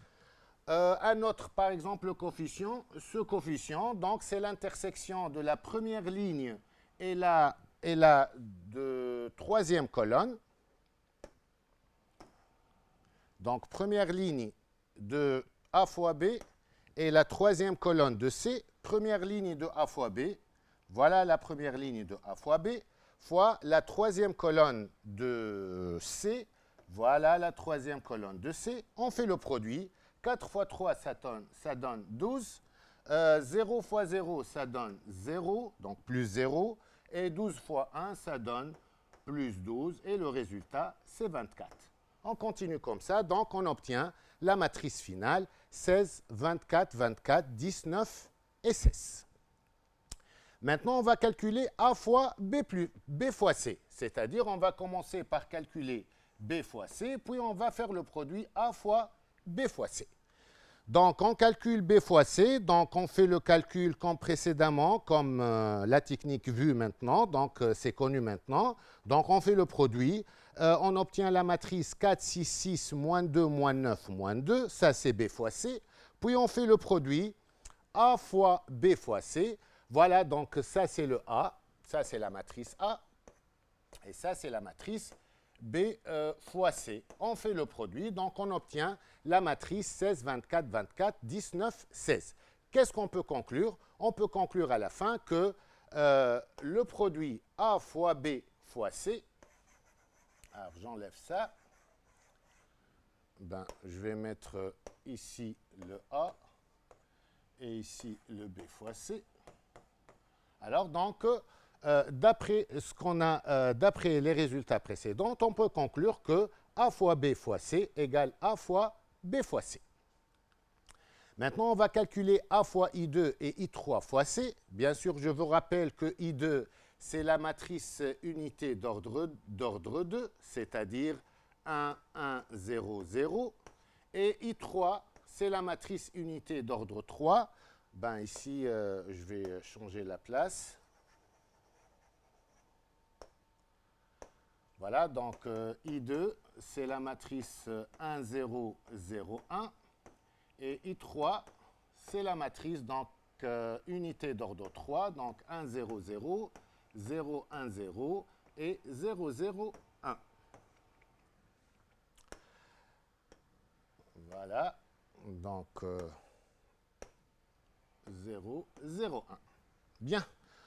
Un autre, par exemple, le coefficient. Ce coefficient, donc, c'est l'intersection de la première ligne et la de troisième colonne. Donc, première ligne de A fois B et la troisième colonne de C. Première ligne de A fois B. Voilà la première ligne de A fois B, fois la troisième colonne de C. Voilà la troisième colonne de C. On fait le produit. 4 fois 3, ça donne 12. 0 fois 0, ça donne 0, donc plus 0. Et 12 fois 1, ça donne plus 12. Et le résultat, c'est 24. On continue comme ça. Donc, on obtient la matrice finale 16, 24, 24, 19 et 16. Maintenant, on va calculer A fois B fois C. C'est-à-dire, on va commencer par calculer B fois C, puis on va faire le produit A fois B fois C. Donc, on calcule B fois C, donc on fait le calcul comme précédemment, comme la technique vue maintenant, donc c'est connu maintenant. Donc, on fait le produit, on obtient la matrice 4, 6, 6, moins 2, moins 9, moins 2, ça c'est B fois C. Puis on fait le produit A fois B fois C. Voilà, donc ça c'est le A, ça c'est la matrice A, et ça c'est la matrice B fois C. On fait le produit, donc on obtient la matrice 16, 24, 24, 19, 16. Qu'est-ce qu'on peut conclure? On peut conclure à la fin que le produit A fois B fois C, alors j'enlève ça, ben, je vais mettre ici le A et ici le B fois C. Alors, donc, d'après les résultats précédents, on peut conclure que A fois B fois C égale A fois B fois C. Maintenant, on va calculer A fois I2 et I3 fois C. Bien sûr, je vous rappelle que I2, c'est la matrice unité d'ordre 2, c'est-à-dire 1, 1, 0, 0. Et I3, c'est la matrice unité d'ordre 3. Ben ici, je vais changer la place. Voilà, donc I2, c'est la matrice 1, 0, 0, 1. Et I3, c'est la matrice donc, unité d'ordre 3, donc 1, 0, 0, 0, 1, 0 et 0, 0, 1. Voilà, donc 0, 0, 1. Bien,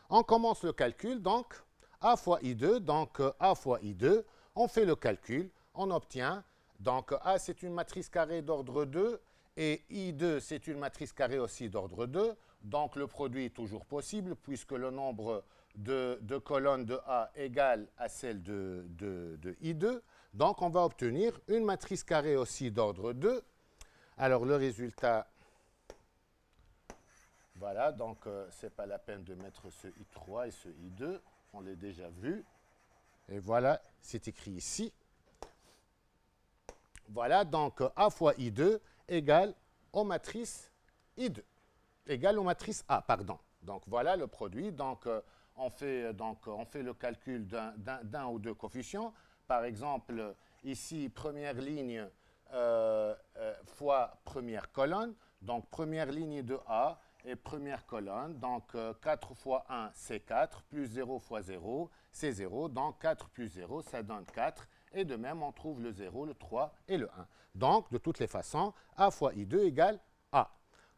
on commence le calcul, donc A fois I2, donc A fois I2, on fait le calcul, on obtient, donc A c'est une matrice carrée d'ordre 2, et I2, c'est une matrice carrée aussi d'ordre 2. Donc, le produit est toujours possible puisque le nombre de colonnes de A égale à celle de I2. Donc, on va obtenir une matrice carrée aussi d'ordre 2. Alors, le résultat, voilà, donc ce n'est pas la peine de mettre ce I3 et ce I2. On l'a déjà vu. Et voilà, c'est écrit ici. Voilà, donc A fois I2 égale aux matrices I2, égale aux matrices A, pardon. Donc voilà le produit. Donc on fait le calcul d'un ou deux coefficients. Par exemple, ici, première ligne fois première colonne. Donc première ligne de A et première colonne. Donc 4 fois 1, c'est 4, plus 0 fois 0, c'est 0. Donc 4 plus 0, ça donne 4. Et de même, on trouve le 0, le 3 et le 1. Donc, de toutes les façons, A fois I2 égale A.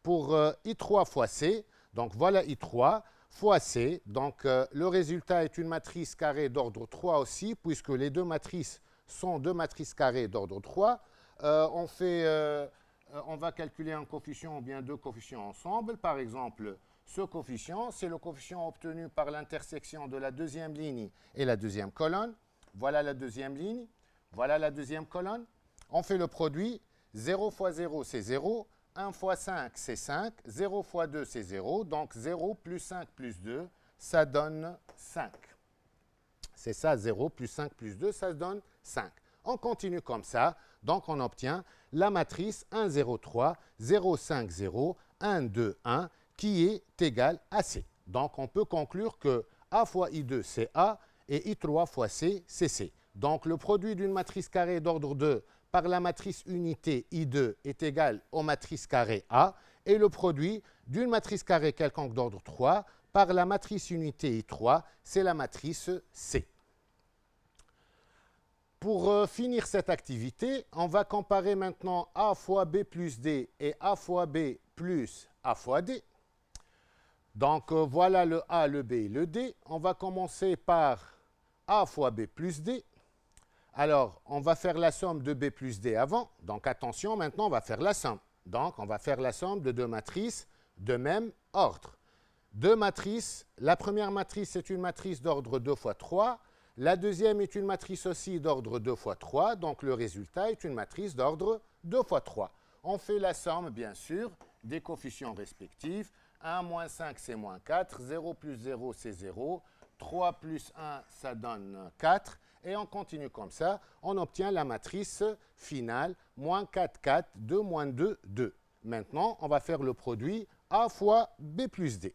Pour I3 fois C, donc voilà I3 fois C. Donc, le résultat est une matrice carrée d'ordre 3 aussi, puisque les deux matrices sont deux matrices carrées d'ordre 3. On va calculer un coefficient ou bien deux coefficients ensemble. Par exemple, ce coefficient, c'est le coefficient obtenu par l'intersection de la deuxième ligne et la deuxième colonne. Voilà la deuxième ligne, voilà la deuxième colonne. On fait le produit, 0 fois 0, c'est 0, 1 fois 5, c'est 5, 0 fois 2, c'est 0, donc 0 plus 5 plus 2, ça donne 5. C'est ça, 0 plus 5 plus 2, ça donne 5. On continue comme ça, donc on obtient la matrice 1, 0, 3, 0, 5, 0, 1, 2, 1, qui est égale à C. Donc on peut conclure que A fois I2, c'est A, et I3 fois C, c'est C. Donc, le produit d'une matrice carrée d'ordre 2 par la matrice unité I2 est égal aux matrices carrées A, et le produit d'une matrice carrée quelconque d'ordre 3 par la matrice unité I3, c'est la matrice C. Pour finir cette activité, on va comparer maintenant A fois B plus D et A fois B plus A fois D. Donc, voilà le A, le B et le D. On va commencer par A fois B plus D. Alors, on va faire la somme de B plus D avant. Donc, attention, maintenant, on va faire la somme. Donc, on va faire la somme de deux matrices de même ordre. Deux matrices. La première matrice, c'est une matrice d'ordre 2 fois 3. La deuxième est une matrice aussi d'ordre 2 fois 3. Donc, le résultat est une matrice d'ordre 2 fois 3. On fait la somme, bien sûr, des coefficients respectifs. 1 moins 5, c'est moins 4. 0 plus 0, c'est 0. 3 plus 1, ça donne 4. Et on continue comme ça. On obtient la matrice finale, moins 4, 4, 2, moins 2, 2. Maintenant, on va faire le produit A fois B plus D.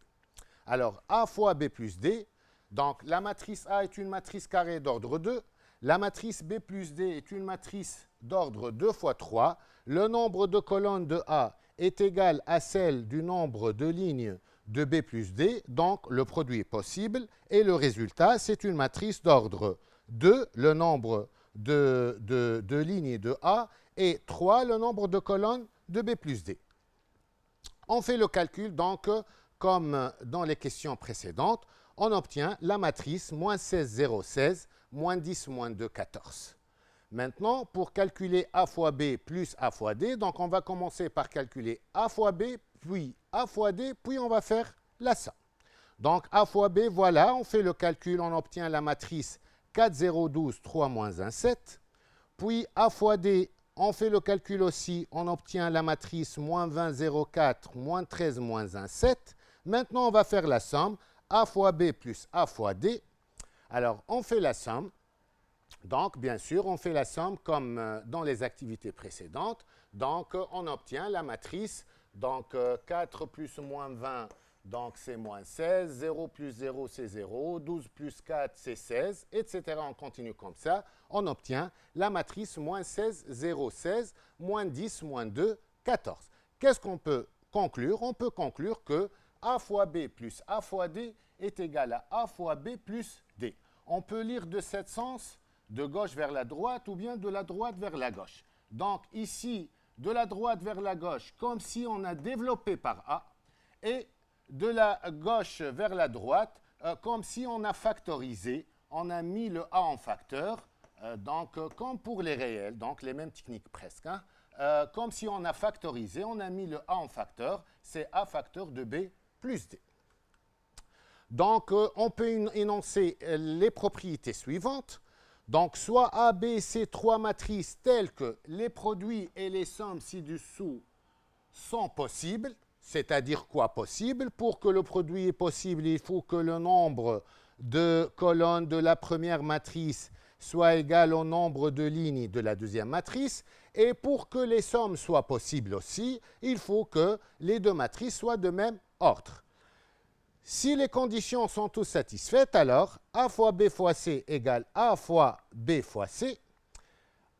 Alors, A fois B plus D, donc la matrice A est une matrice carrée d'ordre 2. La matrice B plus D est une matrice d'ordre 2 fois 3. Le nombre de colonnes de A est égal à celle du nombre de lignes de B plus D, donc le produit est possible, et le résultat, c'est une matrice d'ordre 2, le nombre de lignes de A, et 3, le nombre de colonnes de B plus D. On fait le calcul, donc, comme dans les questions précédentes, on obtient la matrice moins 16, 0, 16, moins 10, moins 2, 14. Maintenant, pour calculer A fois B plus A fois D, donc on va commencer par calculer A fois B, puis A fois D, puis on va faire la somme. Donc A fois B, voilà, on fait le calcul, on obtient la matrice 4, 0, 12, 3, moins 1, 7. Puis A fois D, on fait le calcul aussi, on obtient la matrice moins 20, 0, 4, moins 13, moins 1, 7. Maintenant, on va faire la somme, A fois B plus A fois D. Alors, on fait la somme. Donc, bien sûr, on fait la somme comme dans les activités précédentes. Donc, on obtient la matrice. Donc, 4 plus moins 20, donc c'est moins 16. 0 plus 0, c'est 0. 12 plus 4, c'est 16, etc. On continue comme ça. On obtient la matrice moins 16, 0, 16, moins 10, moins 2, 14. Qu'est-ce qu'on peut conclure? On peut conclure que A fois B plus A fois D est égal à A fois B plus D. On peut lire de ce sens de gauche vers la droite ou bien de la droite vers la gauche. Donc ici, de la droite vers la gauche, comme si on a développé par A, et de la gauche vers la droite, comme si on a factorisé, on a mis le A en facteur, donc comme pour les réels, donc les mêmes techniques presque. Hein. comme si on a factorisé, on a mis le A en facteur, c'est A facteur de B plus D. Donc, on peut énoncer les propriétés suivantes. Donc, soit A, B, C, trois matrices telles que les produits et les sommes ci-dessous sont possibles, c'est-à-dire quoi possible? Pour que le produit est possible, il faut que le nombre de colonnes de la première matrice soit égal au nombre de lignes de la deuxième matrice. Et pour que les sommes soient possibles aussi, il faut que les deux matrices soient de même ordre. Si les conditions sont toutes satisfaites, alors A fois B fois C égale A fois B fois C.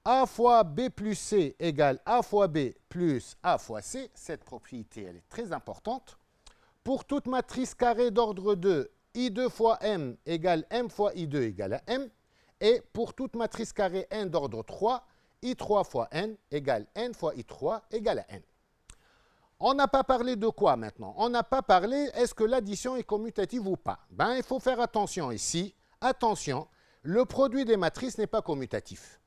A fois B plus C égale A fois B plus A fois C. Cette propriété, elle est très importante. Pour toute matrice carrée d'ordre 2, I2 fois M égale M fois I2 égale à M. Et pour toute matrice carrée N d'ordre 3, I3 fois N égale N fois I3 égale à N. On n'a pas parlé de quoi maintenant? On n'a pas parlé, est-ce que l'addition est commutative ou pas? Il faut faire attention ici. Attention, le produit des matrices n'est pas commutatif.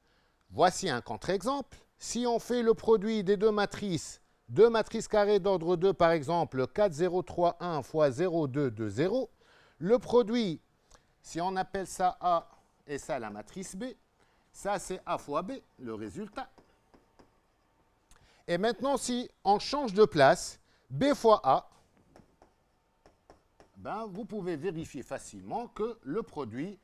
Voici un contre-exemple. Si on fait le produit des deux matrices carrées d'ordre 2, par exemple, 4, 0, 3, 1 fois 0, 2, 2, 0, le produit, si on appelle ça A et ça la matrice B, ça c'est A fois B, le résultat. Et maintenant, si on change de place, B fois A, vous pouvez vérifier facilement que le produit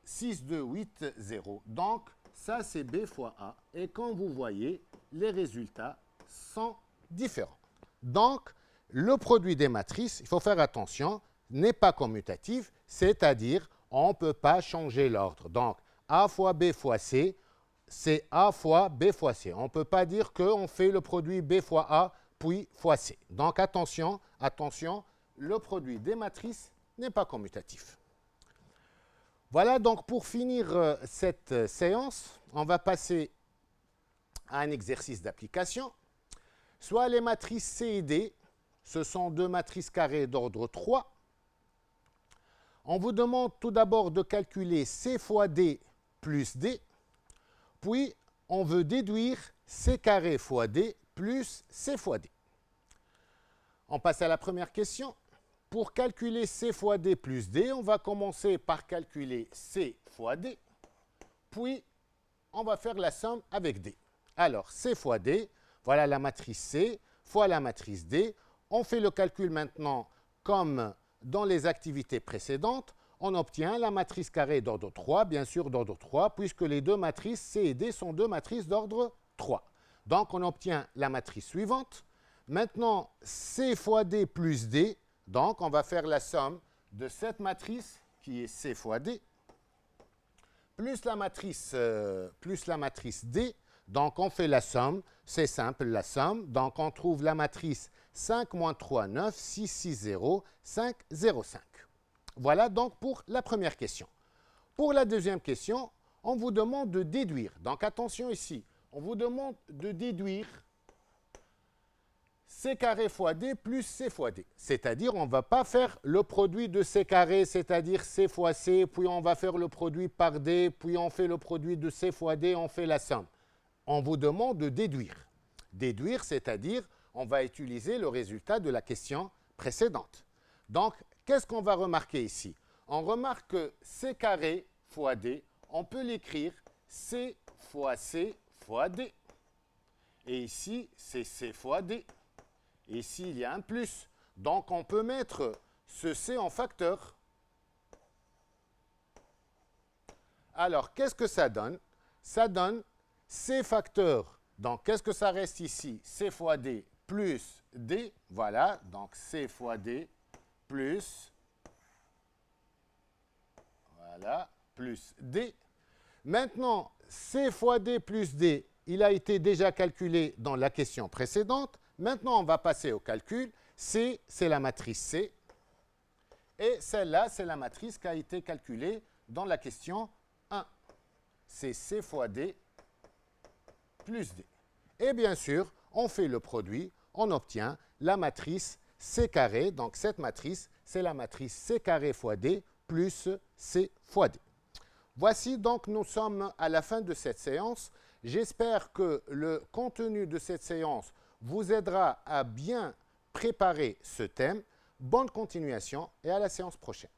6, 2, 8, 0. Donc, ça, c'est B fois A. Et quand vous voyez, les résultats sont différents. Donc, le produit des matrices, il faut faire attention, n'est pas commutatif, c'est-à-dire on ne peut pas changer l'ordre. Donc, A fois B fois C, c'est A fois B fois C. On ne peut pas dire qu'on fait le produit B fois A, puis fois C. Donc attention, attention, le produit des matrices n'est pas commutatif. Voilà, donc pour finir cette séance, on va passer à un exercice d'application. Soit les matrices C et D, ce sont deux matrices carrées d'ordre 3. On vous demande tout d'abord de calculer C fois D plus D. Puis, on veut déduire C carré fois D plus C fois D. On passe à la première question. Pour calculer C fois D plus D, on va commencer par calculer C fois D. Puis, on va faire la somme avec D. Alors, C fois D, voilà la matrice C fois la matrice D. On fait le calcul maintenant comme dans les activités précédentes. On obtient la matrice carrée d'ordre 3, bien sûr d'ordre 3, puisque les deux matrices C et D sont deux matrices d'ordre 3. Donc, on obtient la matrice suivante. Maintenant, C fois D plus D. Donc, on va faire la somme de cette matrice, qui est C fois D, plus la matrice D. Donc, on fait la somme. C'est simple, la somme. Donc, on trouve la matrice 5 moins 3, 9, 6, 6, 0, 5, 0, 5. Voilà donc pour la première question. Pour la deuxième question, on vous demande de déduire. Donc attention ici, on vous demande de déduire C carré fois D plus C fois D. C'est-à-dire, on ne va pas faire le produit de C carré, c'est-à-dire C fois C, puis on va faire le produit par D, puis on fait le produit de C fois D, on fait la somme. On vous demande de déduire. Déduire, c'est-à-dire, on va utiliser le résultat de la question précédente. Donc, qu'est-ce qu'on va remarquer ici? On remarque que C carré fois D, on peut l'écrire C fois C fois D. Et ici, c'est C fois D. Et ici, il y a un plus. Donc, on peut mettre ce C en facteur. Alors, qu'est-ce que ça donne? Ça donne C facteur. Donc, qu'est-ce que ça reste ici? C fois D plus D. Voilà, donc C fois D plus, voilà, plus D. Maintenant, C fois D plus D, il a été déjà calculé dans la question précédente. Maintenant, on va passer au calcul. C, c'est la matrice C. Et celle-là, c'est la matrice qui a été calculée dans la question 1. C'est C fois D plus D. Et bien sûr, on fait le produit, on obtient la matrice C carré. Donc, cette matrice, c'est la matrice C carré fois D plus C fois D. Voici donc, nous sommes à la fin de cette séance. J'espère que le contenu de cette séance vous aidera à bien préparer ce thème. Bonne continuation et à la séance prochaine.